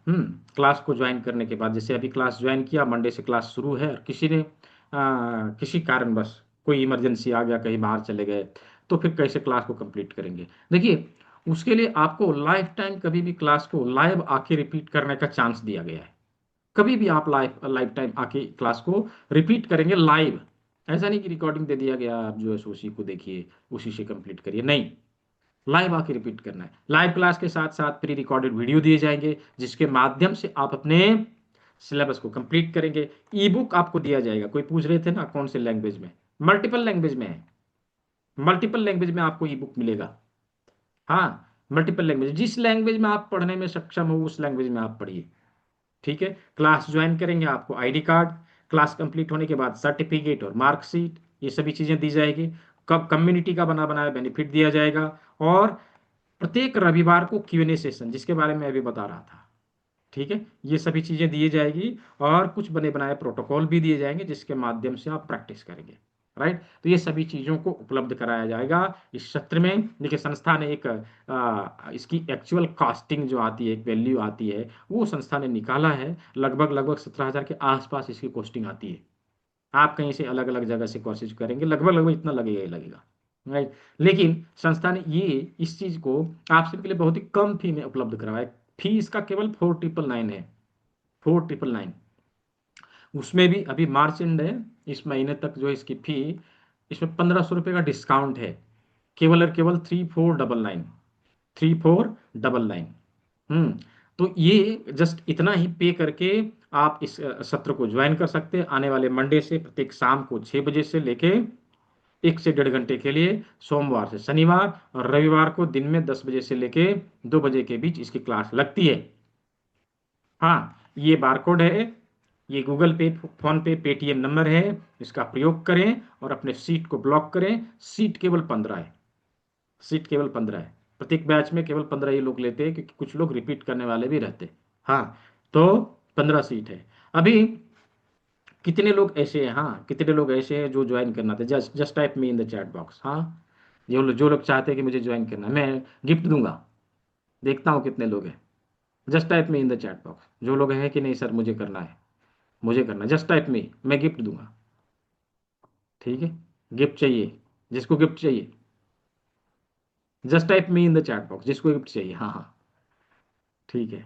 क्लास को ज्वाइन करने के बाद, जैसे अभी क्लास ज्वाइन किया, मंडे से क्लास शुरू है, और किसी ने किसी कारणवश कोई इमरजेंसी आ गया, कहीं बाहर चले गए, तो फिर कैसे क्लास को कंप्लीट करेंगे? देखिए, उसके लिए आपको लाइफ टाइम कभी भी क्लास को लाइव आके रिपीट करने का चांस दिया गया है। कभी भी आप लाइफ टाइम आके क्लास को रिपीट करेंगे लाइव। ऐसा नहीं कि रिकॉर्डिंग दे दिया गया, आप जो है उसी को देखिए, उसी से कंप्लीट करिए, नहीं, लाइव आके रिपीट करना है। लाइव क्लास के साथ साथ प्री रिकॉर्डेड वीडियो दिए जाएंगे, जिसके माध्यम से आप अपने सिलेबस को कंप्लीट करेंगे। ई बुक आपको दिया जाएगा। कोई पूछ रहे थे ना कौन से लैंग्वेज में, मल्टीपल लैंग्वेज में है, मल्टीपल लैंग्वेज में आपको ई बुक मिलेगा। हाँ, मल्टीपल लैंग्वेज, जिस लैंग्वेज में आप पढ़ने में सक्षम हो उस लैंग्वेज में आप पढ़िए। ठीक है, क्लास ज्वाइन करेंगे, आपको आईडी कार्ड, क्लास कंप्लीट होने के बाद सर्टिफिकेट और मार्कशीट, ये सभी चीज़ें दी जाएगी। कब कम्युनिटी का बना बनाया बेनिफिट दिया जाएगा। और प्रत्येक रविवार को क्यूएनए सेशन, जिसके बारे में अभी बता रहा था। ठीक है, ये सभी चीज़ें दी जाएगी और कुछ बने बनाए प्रोटोकॉल भी दिए जाएंगे जिसके माध्यम से आप प्रैक्टिस करेंगे। राइट, तो ये सभी चीज़ों को उपलब्ध कराया जाएगा इस सत्र में। देखिए, संस्था ने एक इसकी एक्चुअल कॉस्टिंग जो आती है, एक वैल्यू आती है, वो संस्था ने निकाला है। लगभग लगभग 17,000 के आसपास इसकी कॉस्टिंग आती है। आप कहीं से अलग अलग जगह से कोर्सेज करेंगे, लगभग लगभग इतना लगेगा ही लगेगा। राइट, लेकिन संस्था ने ये इस चीज को आप सबके लिए बहुत ही कम फी में उपलब्ध करवाया। फी इसका केवल 4,999 है, 4,999। उसमें भी अभी मार्च एंड है, इस महीने तक जो इसकी फी, इसमें 1,500 रुपये का डिस्काउंट है। केवल और केवल 3,499, 3,499। तो ये जस्ट इतना ही पे करके आप इस सत्र को ज्वाइन कर सकते हैं। आने वाले मंडे से प्रत्येक शाम को 6 बजे से लेके 1 से 1.5 घंटे के लिए, सोमवार से शनिवार, और रविवार को दिन में 10 बजे से लेके 2 बजे के बीच इसकी क्लास लगती है। हाँ, ये बारकोड है, ये गूगल पे, फोन पे, पेटीएम नंबर है। इसका प्रयोग करें और अपने सीट को ब्लॉक करें। सीट केवल 15 है, सीट केवल 15 है। प्रत्येक बैच में केवल 15 ही लोग लेते हैं, क्योंकि कुछ लोग रिपीट करने वाले भी रहते हैं। हाँ, तो 15 सीट है अभी। कितने लोग ऐसे हैं, हाँ, कितने लोग ऐसे हैं जो ज्वाइन करना थे? Just just type me in the chat box. हाँ, जो लोग चाहते हैं कि मुझे ज्वाइन करना है, मैं गिफ्ट दूंगा। देखता हूँ कितने लोग हैं। Just type me in the chat box, जो लोग हैं कि नहीं सर मुझे करना है, मुझे करना है, जस्ट टाइप मी, मैं गिफ्ट दूंगा। ठीक है, गिफ्ट चाहिए, जिसको गिफ्ट चाहिए just type me in the chat box, जिसको गिफ्ट चाहिए। हाँ हाँ, ठीक है,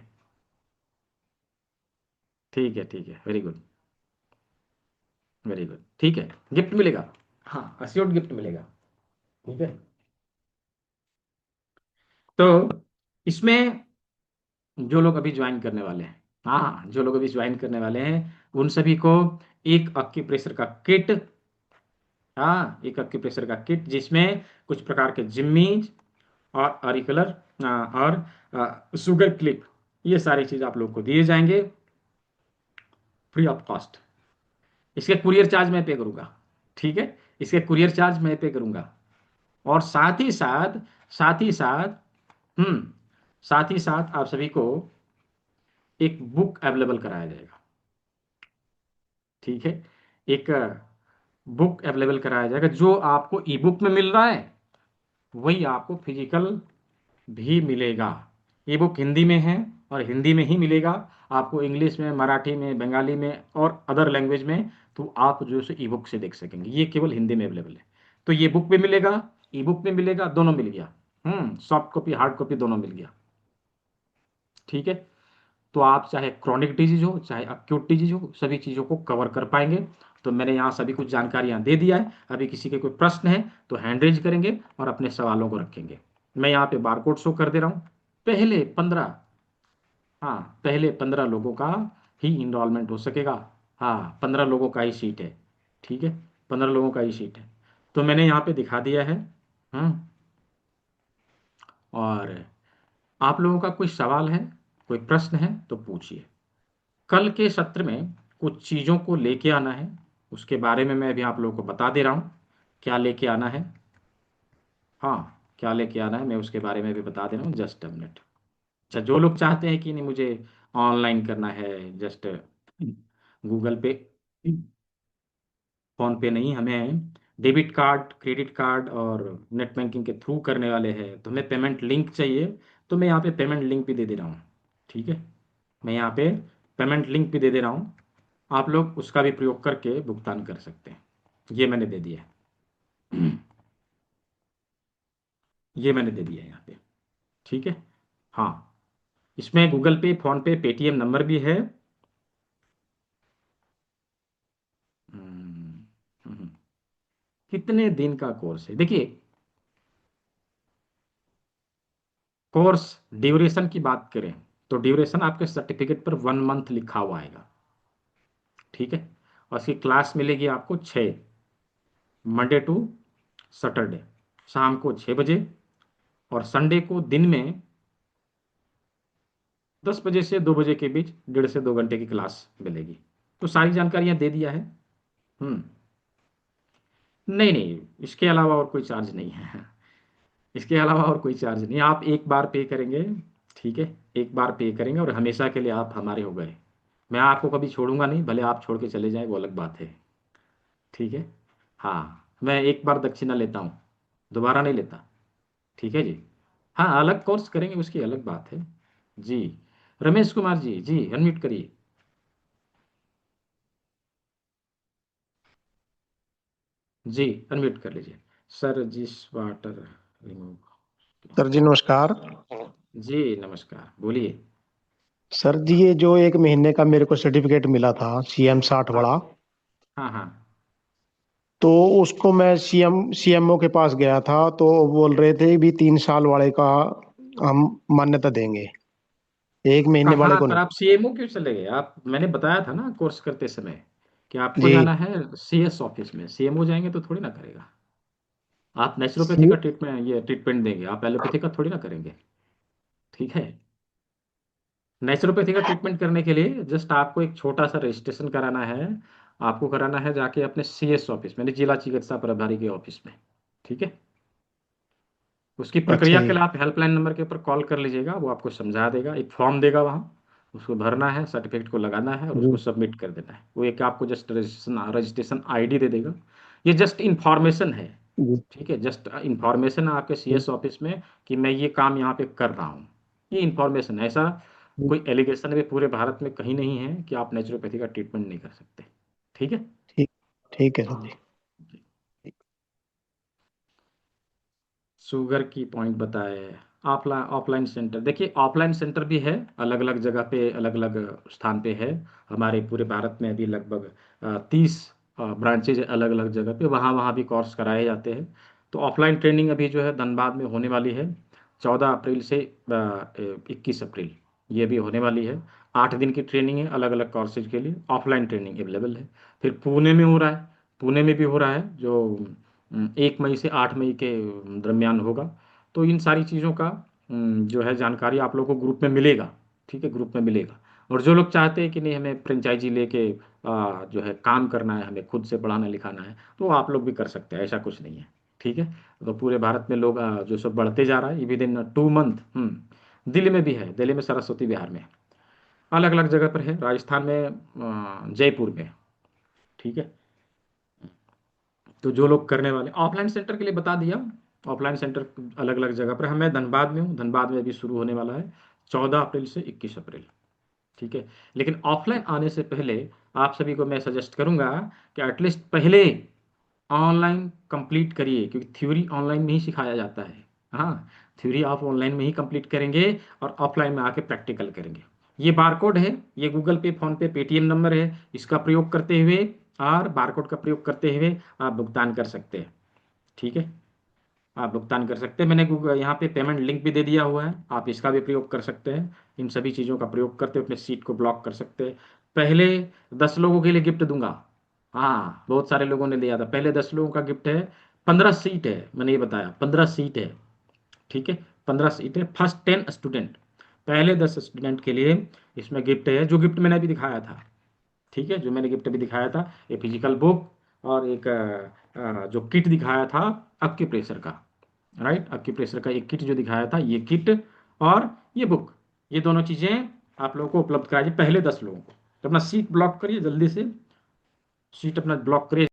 ठीक है, ठीक है, वेरी गुड, वेरी गुड, ठीक है, गिफ्ट मिलेगा। हाँ, अश्योर्ड गिफ्ट मिलेगा। ठीक है, तो इसमें जो लोग अभी ज्वाइन करने वाले हैं, हाँ हाँ, जो लोग अभी ज्वाइन करने वाले हैं उन सभी को एक एक्यूप्रेशर का किट, हाँ, एक एक्यूप्रेशर का किट जिसमें कुछ प्रकार के जिम्मीज और अरिकुलर और शुगर क्लिप, ये सारी चीज आप लोग को दिए जाएंगे फ्री ऑफ कॉस्ट। इसके कुरियर चार्ज मैं पे करूंगा। ठीक है, इसके कुरियर चार्ज मैं पे करूंगा। और साथ ही साथ हम्म साथ ही साथ आप सभी को एक बुक अवेलेबल कराया जाएगा। ठीक है, एक बुक अवेलेबल कराया जाएगा, जो आपको ई बुक में मिल रहा है वही आपको फिजिकल भी मिलेगा। ई बुक हिंदी में है और हिंदी में ही मिलेगा। आपको इंग्लिश में, मराठी में, बंगाली में और अदर लैंग्वेज में तो आप जो है ई बुक से देख सकेंगे। ये केवल हिंदी में अवेलेबल है। तो ये बुक भी मिलेगा, ई बुक में मिलेगा, दोनों मिल गया। सॉफ्ट कॉपी हार्ड कॉपी दोनों मिल गया। ठीक है, तो आप चाहे क्रॉनिक डिजीज हो चाहे अक्यूट डिजीज हो, सभी चीज़ों को कवर कर पाएंगे। तो मैंने यहाँ सभी कुछ जानकारियाँ दे दिया है। अभी किसी के कोई प्रश्न है तो हैंड रेज करेंगे और अपने सवालों को रखेंगे। मैं यहाँ पे बारकोड शो कर दे रहा हूँ। पहले 15, हाँ, पहले 15 लोगों का ही इनरोलमेंट हो सकेगा। हाँ, 15 लोगों का ही सीट है। ठीक है, 15 लोगों का ही सीट है। तो मैंने यहाँ पे दिखा दिया है। हम्म और आप लोगों का कोई सवाल है, कोई प्रश्न है तो पूछिए। कल के सत्र में कुछ चीज़ों को लेके आना है, उसके बारे में मैं अभी आप लोगों को बता दे रहा हूँ। क्या लेके आना है, हाँ, क्या लेके आना है मैं उसके बारे में भी बता दे रहा हूँ। Just a minute. अच्छा, जो लोग चाहते हैं कि नहीं मुझे ऑनलाइन करना है, जस्ट गूगल पे, फोन पे नहीं, हमें डेबिट कार्ड, क्रेडिट कार्ड और नेट बैंकिंग के थ्रू करने वाले हैं, तो हमें पेमेंट लिंक चाहिए। तो मैं यहाँ पे पेमेंट लिंक भी दे दे रहा हूँ। ठीक है, मैं यहाँ पे पेमेंट लिंक भी दे दे रहा हूँ। आप लोग उसका भी प्रयोग करके भुगतान कर सकते हैं। ये मैंने दे दिया है। ये मैंने दे दिया है यहाँ पे। ठीक है, हाँ, इसमें गूगल पे, फोन पे, पेटीएम नंबर भी है। हम्म, हम्म, कितने दिन का कोर्स है? देखिए, कोर्स ड्यूरेशन की बात करें तो ड्यूरेशन आपके सर्टिफिकेट पर 1 मंथ लिखा हुआ आएगा। ठीक है, और इसकी क्लास मिलेगी आपको 6, मंडे टू सैटरडे शाम को 6 बजे, और संडे को दिन में 10 बजे से 2 बजे के बीच 1.5 से 2 घंटे की क्लास मिलेगी। तो सारी जानकारियां दे दिया है। हम्म। नहीं नहीं, इसके अलावा और कोई चार्ज नहीं है। इसके अलावा और कोई चार्ज नहीं, आप एक बार पे करेंगे। ठीक है, एक बार पे करेंगे और हमेशा के लिए आप हमारे हो गए। मैं आपको कभी छोड़ूंगा नहीं, भले आप छोड़ के चले जाएं वो अलग बात है। ठीक है। हाँ, मैं एक बार दक्षिणा लेता हूँ, दोबारा नहीं लेता। ठीक है जी। हाँ, अलग कोर्स करेंगे उसकी अलग बात है। जी। रमेश कुमार जी, जी अनम्यूट करिए। जी अनम्यूट कर लीजिए। सर जिस वाटर रिमूव। सर जी नमस्कार। जी नमस्कार, बोलिए। सर जी ये जो 1 महीने का मेरे को सर्टिफिकेट मिला था CM 60 हाँ वाला, हाँ हाँ। तो उसको मैं CMO के पास गया था, तो बोल रहे थे भी 3 साल वाले का हम मान्यता देंगे, 1 महीने वाले कहाँ को पर नहीं। आप सीएमओ क्यों चले गए? आप, मैंने बताया था ना कोर्स करते समय कि आपको जी। जाना है सीएस ऑफिस में। सीएमओ जाएंगे तो थोड़ी ना करेगा। आप नेचुरोपैथी सी, का ट्रीटमेंट, ये ट्रीटमेंट देंगे, आप एलोपैथी का थोड़ी ना करेंगे। ठीक है। नेचुरोपैथी का ट्रीटमेंट करने के लिए जस्ट आपको एक छोटा सा रजिस्ट्रेशन कराना है। आपको कराना है जाके अपने सीएस ऑफिस में, जिला चिकित्सा प्रभारी के ऑफिस में। ठीक है। उसकी अच्छा प्रक्रिया जी। के लिए आप हेल्पलाइन नंबर के ऊपर कॉल कर लीजिएगा, वो आपको समझा देगा। एक फॉर्म देगा वहाँ, उसको भरना है, सर्टिफिकेट को लगाना है और उसको जी। सबमिट कर देना है। वो एक आपको जस्ट रजिस्ट्रेशन रजिस्ट्रेशन आईडी दे देगा। ये जस्ट इंफॉर्मेशन है। जी। ठीक है, जस्ट इंफॉर्मेशन है आपके जी। सीएस ऑफिस में कि मैं ये काम यहाँ पे कर रहा हूँ। ये इंफॉर्मेशन है, ऐसा जी। कोई एलिगेशन भी पूरे भारत में कहीं नहीं है कि आप नेचुरोपैथी का ट्रीटमेंट नहीं कर सकते। ठीक है। ठीक। ठीक है सर जी। शुगर की पॉइंट बताए। ऑफलाइन ऑफलाइन सेंटर, देखिए ऑफलाइन सेंटर भी है, अलग अलग जगह पे, अलग अलग स्थान पे है। हमारे पूरे भारत में अभी लगभग 30 ब्रांचेज अलग अलग जगह पे, वहाँ वहाँ भी कोर्स कराए जाते हैं। तो ऑफलाइन ट्रेनिंग अभी जो है धनबाद में होने वाली है, 14 अप्रैल से 21 अप्रैल, ये भी होने वाली है। 8 दिन की ट्रेनिंग है, अलग अलग कोर्सेज के लिए ऑफलाइन ट्रेनिंग अवेलेबल है। फिर पुणे में हो रहा है, पुणे में भी हो रहा है, जो 1 मई से 8 मई के दरमियान होगा। तो इन सारी चीज़ों का जो है जानकारी आप लोगों को ग्रुप में मिलेगा। ठीक है, ग्रुप में मिलेगा। और जो लोग चाहते हैं कि नहीं हमें फ्रेंचाइजी लेके जो है काम करना है, हमें खुद से पढ़ाना लिखाना है, तो आप लोग भी कर सकते हैं, ऐसा कुछ नहीं है। ठीक है। तो पूरे भारत में लोग जो सब बढ़ते जा रहा है विद इन 2 मंथ। दिल्ली में भी है, दिल्ली में सरस्वती विहार में, अलग अलग जगह पर है, राजस्थान में जयपुर में। ठीक है। तो जो लोग करने वाले ऑफलाइन सेंटर के लिए बता दिया। ऑफलाइन सेंटर अलग अलग जगह पर है। मैं धनबाद में हूँ, धनबाद में अभी शुरू होने वाला है 14 अप्रैल से 21 अप्रैल। ठीक है। लेकिन ऑफलाइन आने से पहले आप सभी को मैं सजेस्ट करूंगा कि एटलीस्ट पहले ऑनलाइन कंप्लीट करिए, क्योंकि थ्योरी ऑनलाइन में ही सिखाया जाता है। हाँ, थ्योरी आप ऑनलाइन में ही कंप्लीट करेंगे और ऑफलाइन में आके प्रैक्टिकल करेंगे। ये बारकोड है, ये गूगल पे, फोन पे, पेटीएम नंबर है, इसका प्रयोग करते हुए और बारकोड का प्रयोग करते हुए आप भुगतान कर सकते हैं। ठीक है, आप भुगतान कर सकते हैं। मैंने गूगल यहाँ पे पेमेंट लिंक भी दे दिया हुआ है, आप इसका भी प्रयोग कर सकते हैं। इन सभी चीज़ों का प्रयोग करते हुए अपने सीट को ब्लॉक कर सकते हैं। पहले 10 लोगों के लिए गिफ्ट दूंगा। हाँ, बहुत सारे लोगों ने लिया था, पहले 10 लोगों का गिफ्ट है। 15 सीट है, मैंने ये बताया 15 सीट है। ठीक है, 15 सीट है, फर्स्ट 10 स्टूडेंट, पहले 10 स्टूडेंट के लिए इसमें गिफ्ट है, जो गिफ्ट मैंने अभी दिखाया था। ठीक है, जो मैंने गिफ्ट अभी दिखाया था, ये फिजिकल बुक और एक जो किट दिखाया था एक्यूप्रेशर का। राइट, एक्यूप्रेशर का एक किट जो दिखाया था, ये किट और ये बुक, ये दोनों चीज़ें आप लोगों को उपलब्ध कराइए पहले 10 लोगों को। तो अपना सीट ब्लॉक करिए जल्दी से, सीट अपना ब्लॉक करिए।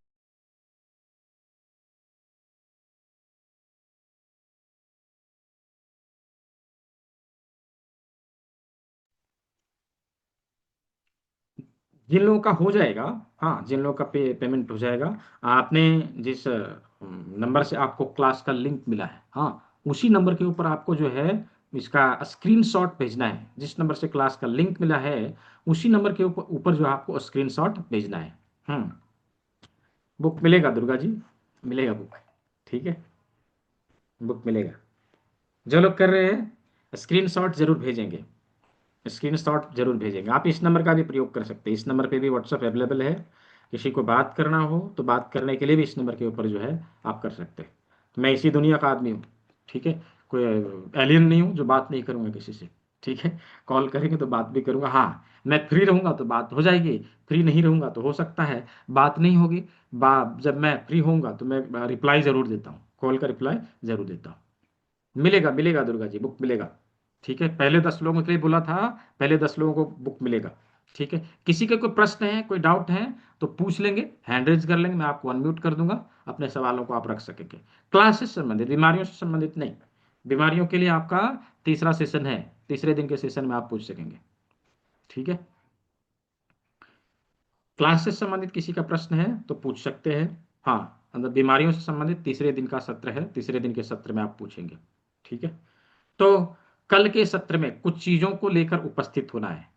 जिन लोगों का हो जाएगा, हाँ जिन लोगों का पेमेंट हो जाएगा, आपने जिस नंबर से आपको क्लास का लिंक मिला है, हाँ उसी नंबर के ऊपर आपको जो है इसका स्क्रीनशॉट भेजना है। जिस नंबर से क्लास का लिंक मिला है, उसी नंबर के ऊपर ऊपर जो है आपको स्क्रीनशॉट भेजना है। हम्म। बुक मिलेगा दुर्गा जी, मिलेगा बुक। ठीक है, बुक मिलेगा। जो लोग कर रहे हैं स्क्रीनशॉट जरूर भेजेंगे, स्क्रीनशॉट जरूर भेजेंगे। आप इस नंबर का भी प्रयोग कर सकते हैं, इस नंबर पे भी व्हाट्सएप अवेलेबल है। किसी को बात करना हो तो बात करने के लिए भी इस नंबर के ऊपर जो है आप कर सकते हैं। तो मैं इसी दुनिया का आदमी हूँ, ठीक है, कोई एलियन नहीं हूँ जो बात नहीं करूँगा किसी से, ठीक है। कॉल करेंगे तो बात भी करूँगा, हाँ मैं फ्री रहूँगा तो बात हो जाएगी, फ्री नहीं रहूँगा तो हो सकता है बात नहीं होगी। जब मैं फ्री होऊंगा तो मैं रिप्लाई ज़रूर देता हूँ, कॉल का रिप्लाई ज़रूर देता हूँ। मिलेगा मिलेगा दुर्गा जी, बुक मिलेगा, ठीक है। पहले 10 लोगों के लिए बोला था, पहले 10 लोगों को बुक मिलेगा, ठीक है। किसी के कोई प्रश्न है, कोई डाउट है तो पूछ लेंगे, हैंड रेज कर लेंगे, मैं आपको अनम्यूट कर दूंगा, अपने सवालों को आप रख सकेंगे। क्लास से संबंधित, बीमारियों से संबंधित नहीं। बीमारियों के लिए आपका तीसरा सेशन है, तीसरे दिन के सेशन में आप पूछ सकेंगे, ठीक है। क्लास से संबंधित किसी का प्रश्न है तो पूछ सकते हैं। हाँ, अंदर बीमारियों से संबंधित तीसरे दिन का सत्र है, तीसरे दिन के सत्र में आप पूछेंगे, ठीक है। तो कल के सत्र में कुछ चीजों को लेकर उपस्थित होना है।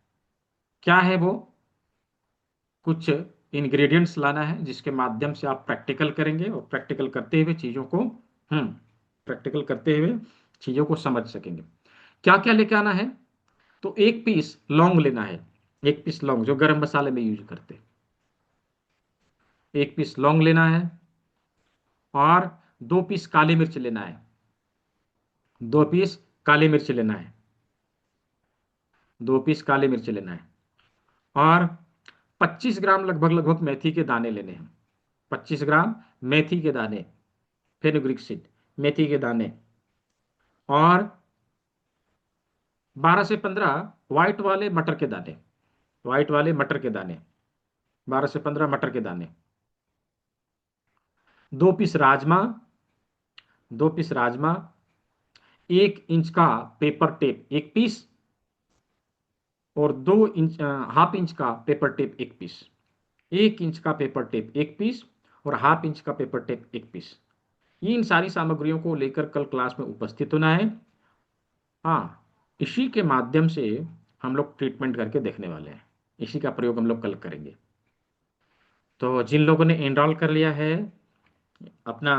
क्या है वो? कुछ इंग्रेडिएंट्स लाना है जिसके माध्यम से आप प्रैक्टिकल करेंगे, और प्रैक्टिकल करते हुए चीजों को प्रैक्टिकल करते हुए चीजों को समझ सकेंगे। क्या क्या लेके आना है? तो एक पीस लौंग लेना है, एक पीस लौंग जो गरम मसाले में यूज करते हैं, एक पीस लौंग लेना है। और 2 पीस काली मिर्च लेना है, 2 पीस काली मिर्च लेना है, 2 पीस काली मिर्च लेना है। और 25 ग्राम लगभग लगभग मेथी के दाने लेने हैं, 25 ग्राम मेथी के दाने, फेनुग्रीक सीड, मेथी के दाने। और 12 से 15 व्हाइट वाले मटर के दाने, व्हाइट वाले मटर के दाने, 12 से 15 मटर के दाने। 2 पीस राजमा, 2 पीस राजमा। 1 इंच का पेपर टेप 1 पीस, और 2 इंच, हाफ इंच का पेपर टेप 1 पीस। 1 इंच का पेपर टेप 1 पीस, और हाफ इंच का पेपर टेप 1 पीस। ये इन सारी सामग्रियों को लेकर कल क्लास में उपस्थित होना है। हाँ, इसी के माध्यम से हम लोग ट्रीटमेंट करके देखने वाले हैं, इसी का प्रयोग हम लोग कल करेंगे। तो जिन लोगों ने एनरोल कर लिया है, अपना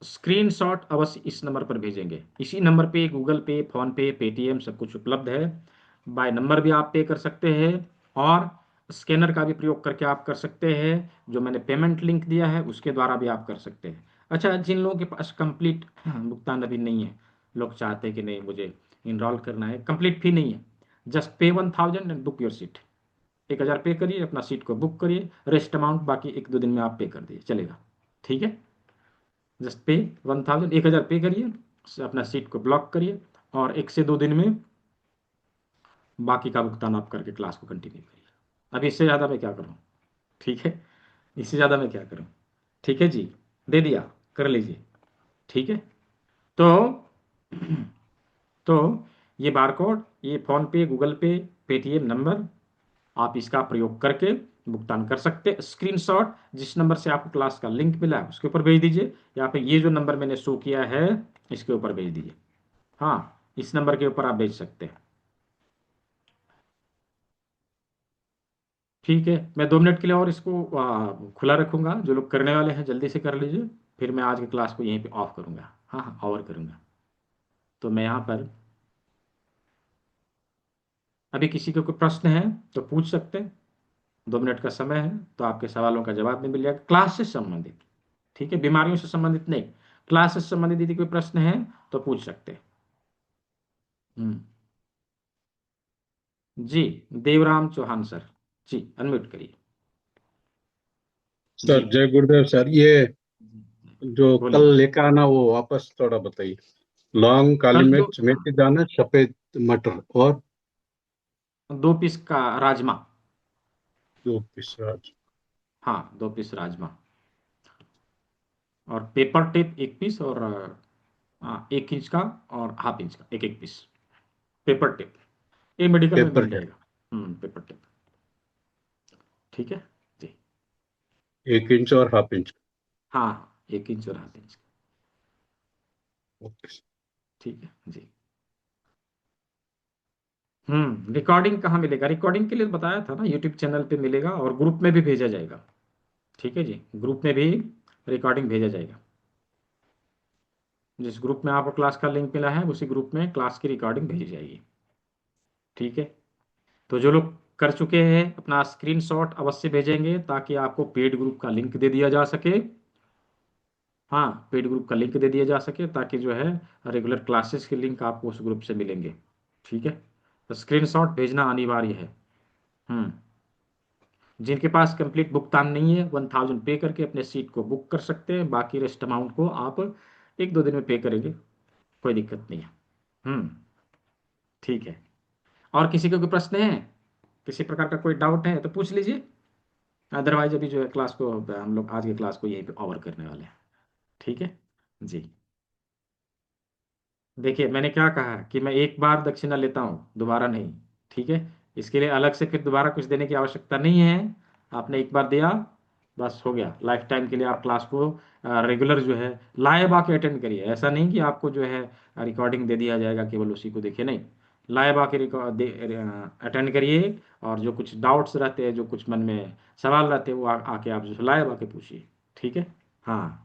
स्क्रीनशॉट अवश्य इस नंबर पर भेजेंगे। इसी नंबर पे गूगल पे, फोन पे, पेटीएम सब कुछ उपलब्ध है। बाय नंबर भी आप पे कर सकते हैं, और स्कैनर का भी प्रयोग करके आप कर सकते हैं, जो मैंने पेमेंट लिंक दिया है उसके द्वारा भी आप कर सकते हैं। अच्छा, जिन लोगों के पास कंप्लीट भुगतान अभी नहीं है, लोग चाहते हैं कि नहीं मुझे इनरोल करना है, कंप्लीट फी नहीं है, जस्ट पे 1000 एंड बुक योर सीट। 1000 पे करिए, अपना सीट को बुक करिए, रेस्ट अमाउंट बाकी 1-2 दिन में आप पे कर दिए चलेगा, ठीक है। जस्ट पे 1000, 1000 पे करिए, अपना सीट को ब्लॉक करिए, और 1 से 2 दिन में बाकी का भुगतान आप करके क्लास को कंटिन्यू करिए। अब इससे ज़्यादा मैं क्या करूँ, ठीक है, इससे ज़्यादा मैं क्या करूँ, ठीक है जी। दे दिया, कर लीजिए, ठीक है। तो तो ये बारकोड, ये फोन पे, गूगल पे, पेटीएम नंबर, आप इसका प्रयोग करके भुगतान कर सकते हैं। स्क्रीनशॉट जिस नंबर से आपको क्लास का लिंक मिला है उसके ऊपर भेज दीजिए, या फिर ये जो नंबर मैंने शो किया है इसके ऊपर भेज दीजिए। हाँ, इस नंबर के ऊपर आप भेज सकते हैं, ठीक है। मैं 2 मिनट के लिए और इसको खुला रखूंगा, जो लोग करने वाले हैं जल्दी से कर लीजिए, फिर मैं आज की क्लास को यहीं पे ऑफ करूंगा, हाँ हाँ ओवर करूंगा। तो मैं यहाँ पर, अभी किसी को कोई प्रश्न है तो पूछ सकते हैं, 2 मिनट का समय है, तो आपके सवालों का जवाब भी मिल जाएगा क्लास से संबंधित, ठीक है, बीमारियों से संबंधित नहीं। क्लास से संबंधित यदि कोई प्रश्न है तो पूछ सकते हैं। हम्म, जी, देवराम चौहान सर, जी अनम्यूट करिए। जी, सर जय गुरुदेव सर। ये जो कल बोलिए। लेकर आना वो वापस थोड़ा बताइए। लौंग, काली कल मिर्च, मेथी दाना, सफेद मटर और 2 पीस का राजमा, 2 पीस राज। हाँ 2 पीस राजमा, और पेपर टेप 1 पीस, और 1 इंच का और हाफ इंच का एक एक पीस पेपर टेप, ये मेडिकल में पेपर मिल है जाएगा। पेपर टेप, ठीक है जी। 1 इंच और हाफ इंच। हाँ हाँ, 1 इंच और हाफ इंच, ओके। ठीक है जी। रिकॉर्डिंग कहाँ मिलेगा? रिकॉर्डिंग के लिए बताया था ना, यूट्यूब चैनल पे मिलेगा, और ग्रुप में भी भेजा जाएगा, ठीक है जी। ग्रुप में भी रिकॉर्डिंग भेजा जाएगा, जिस ग्रुप में आपको क्लास का लिंक मिला है उसी ग्रुप में क्लास की रिकॉर्डिंग भेजी जाएगी, ठीक है। तो जो लोग कर चुके हैं अपना स्क्रीनशॉट अवश्य भेजेंगे, ताकि आपको पेड ग्रुप का लिंक दे दिया जा सके। हाँ, पेड ग्रुप का लिंक दे दिया जा सके, ताकि जो है रेगुलर क्लासेस के लिंक आपको उस ग्रुप से मिलेंगे। ठीक है, तो स्क्रीनशॉट भेजना अनिवार्य है। हम्म जिनके पास कंप्लीट भुगतान नहीं है, 1000 पे करके अपने सीट को बुक कर सकते हैं। बाकी रेस्ट अमाउंट को आप 1-2 दिन में पे करेंगे, कोई दिक्कत नहीं है। हम्म ठीक है। और किसी को कोई प्रश्न है, किसी प्रकार का कोई डाउट है तो पूछ लीजिए। अदरवाइज अभी जो है क्लास को हम लोग आज की क्लास को यहीं पे ओवर करने वाले हैं। ठीक है जी। देखिए, मैंने क्या कहा कि मैं एक बार दक्षिणा लेता हूँ, दोबारा नहीं। ठीक है, इसके लिए अलग से फिर दोबारा कुछ देने की आवश्यकता नहीं है। आपने एक बार दिया, बस हो गया। लाइफ टाइम के लिए आप क्लास को रेगुलर जो है लाइव आके अटेंड करिए। ऐसा नहीं कि आपको जो है रिकॉर्डिंग दे दिया जाएगा, केवल उसी को देखिए, नहीं। लाइव आके अटेंड करिए, और जो कुछ डाउट्स रहते हैं, जो कुछ मन में सवाल रहते हैं, वो आके आप जो लाइव आके पूछिए। ठीक है। हाँ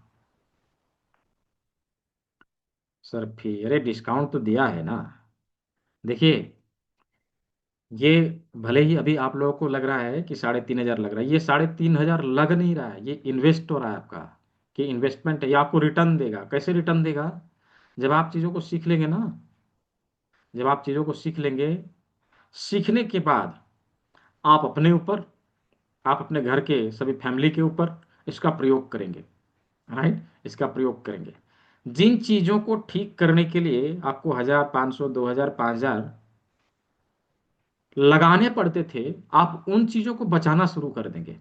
सर, फिर अरे डिस्काउंट तो दिया है ना। देखिए, ये भले ही अभी आप लोगों को लग रहा है कि 3500 लग रहा है, ये 3500 लग नहीं रहा है, ये इन्वेस्ट हो रहा है आपका। कि इन्वेस्टमेंट है, ये आपको रिटर्न देगा। कैसे रिटर्न देगा? जब आप चीज़ों को सीख लेंगे ना, जब आप चीज़ों को सीख लेंगे, सीखने के बाद आप अपने ऊपर, आप अपने घर के सभी फैमिली के ऊपर इसका प्रयोग करेंगे। राइट, इसका प्रयोग करेंगे। जिन चीज़ों को ठीक करने के लिए आपको 1500, 2000, 5000 लगाने पड़ते थे, आप उन चीज़ों को बचाना शुरू कर देंगे।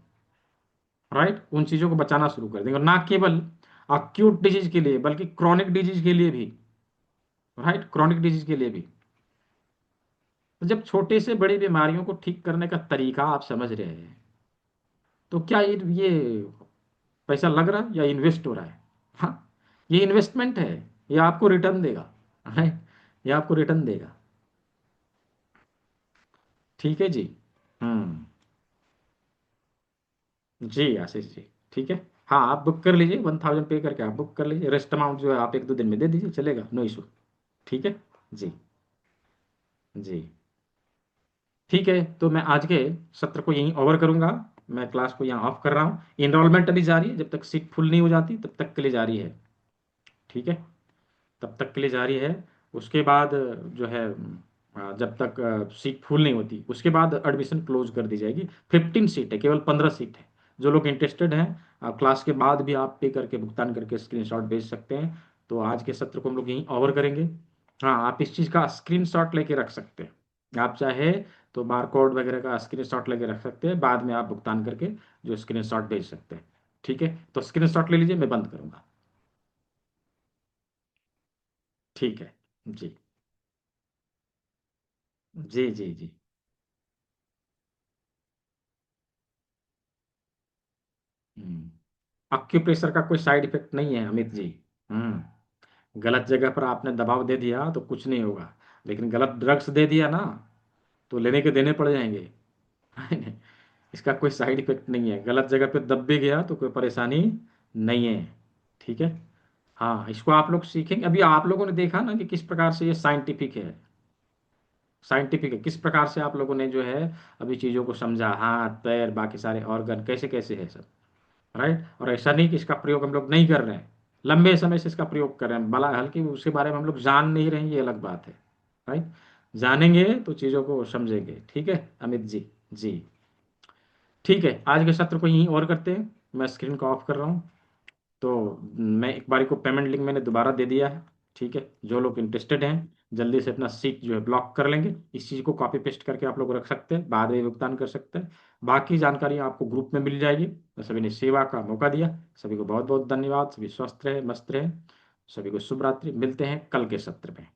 राइट, उन चीज़ों को बचाना शुरू कर देंगे, और ना केवल अक्यूट डिजीज के लिए, बल्कि क्रॉनिक डिजीज के लिए भी। राइट, क्रॉनिक डिजीज के लिए भी। तो जब छोटे से बड़ी बीमारियों को ठीक करने का तरीका आप समझ रहे हैं, तो क्या ये पैसा लग रहा है या इन्वेस्ट हो रहा है? हाँ, ये इन्वेस्टमेंट है, ये आपको रिटर्न देगा। राइट, ये आपको रिटर्न देगा। ठीक है जी। हम्म जी आशीष जी, ठीक है। हाँ, आप बुक कर लीजिए, 1000 पे करके आप बुक कर लीजिए। रेस्ट अमाउंट जो है आप 1-2 दिन में दे दीजिए, चलेगा, नो इशू। ठीक है जी। जी ठीक है, तो मैं आज के सत्र को यहीं ओवर करूंगा। मैं क्लास को यहाँ ऑफ कर रहा हूँ। इनरोलमेंट अभी जारी है, जब तक सीट फुल नहीं हो जाती तब तक के लिए जारी है। ठीक है, तब तक के लिए जारी है। उसके बाद जो है जब तक सीट फुल नहीं होती, उसके बाद एडमिशन क्लोज कर दी जाएगी। 15 सीट है, केवल 15 सीट है। जो लोग इंटरेस्टेड हैं, क्लास के बाद भी आप पे करके, भुगतान करके स्क्रीनशॉट भेज सकते हैं। तो आज के सत्र को हम लोग यहीं ओवर करेंगे। हाँ, आप इस चीज़ का स्क्रीनशॉट लेके रख सकते हैं। आप चाहे तो बारकोड वगैरह का स्क्रीनशॉट लेके रख सकते हैं, बाद में आप भुगतान करके जो स्क्रीनशॉट भेज सकते हैं। ठीक है, तो स्क्रीनशॉट ले लीजिए, मैं बंद करूंगा। ठीक है जी। जी जी जी। एक्यूप्रेशर का कोई साइड इफेक्ट नहीं है अमित जी। गलत जगह पर आपने दबाव दे दिया तो कुछ नहीं होगा, लेकिन गलत ड्रग्स दे दिया ना, तो लेने के देने पड़ जाएंगे। इसका कोई साइड इफेक्ट नहीं है। गलत जगह पे दब भी गया तो कोई परेशानी नहीं है। ठीक है। हाँ, इसको आप लोग सीखेंगे। अभी आप लोगों ने देखा ना कि किस प्रकार से ये साइंटिफिक है। साइंटिफिक है, किस प्रकार से आप लोगों ने जो है अभी चीज़ों को समझा। हाथ पैर बाकी सारे ऑर्गन कैसे कैसे है सब। राइट, और ऐसा नहीं कि इसका प्रयोग हम लोग नहीं कर रहे हैं, लंबे समय से इसका प्रयोग कर रहे हैं। भला हल्की उसके बारे में हम लोग जान नहीं रहे हैं, ये अलग बात है। राइट, जानेंगे तो चीज़ों को समझेंगे। ठीक है अमित जी। जी ठीक है, आज के सत्र को यहीं और करते हैं। मैं स्क्रीन को ऑफ कर रहा हूँ। तो मैं एक बारी को पेमेंट लिंक मैंने दोबारा दे दिया है। ठीक है, जो लोग इंटरेस्टेड हैं जल्दी से अपना सीट जो है ब्लॉक कर लेंगे। इस चीज़ को कॉपी पेस्ट करके आप लोग रख सकते हैं, बाद में भुगतान कर सकते हैं। बाकी जानकारी आपको ग्रुप में मिल जाएगी। तो सभी ने सेवा का मौका दिया, सभी को बहुत बहुत धन्यवाद। सभी स्वस्थ रहे, मस्त रहे। सभी को शुभ रात्रि। मिलते हैं कल के सत्र में।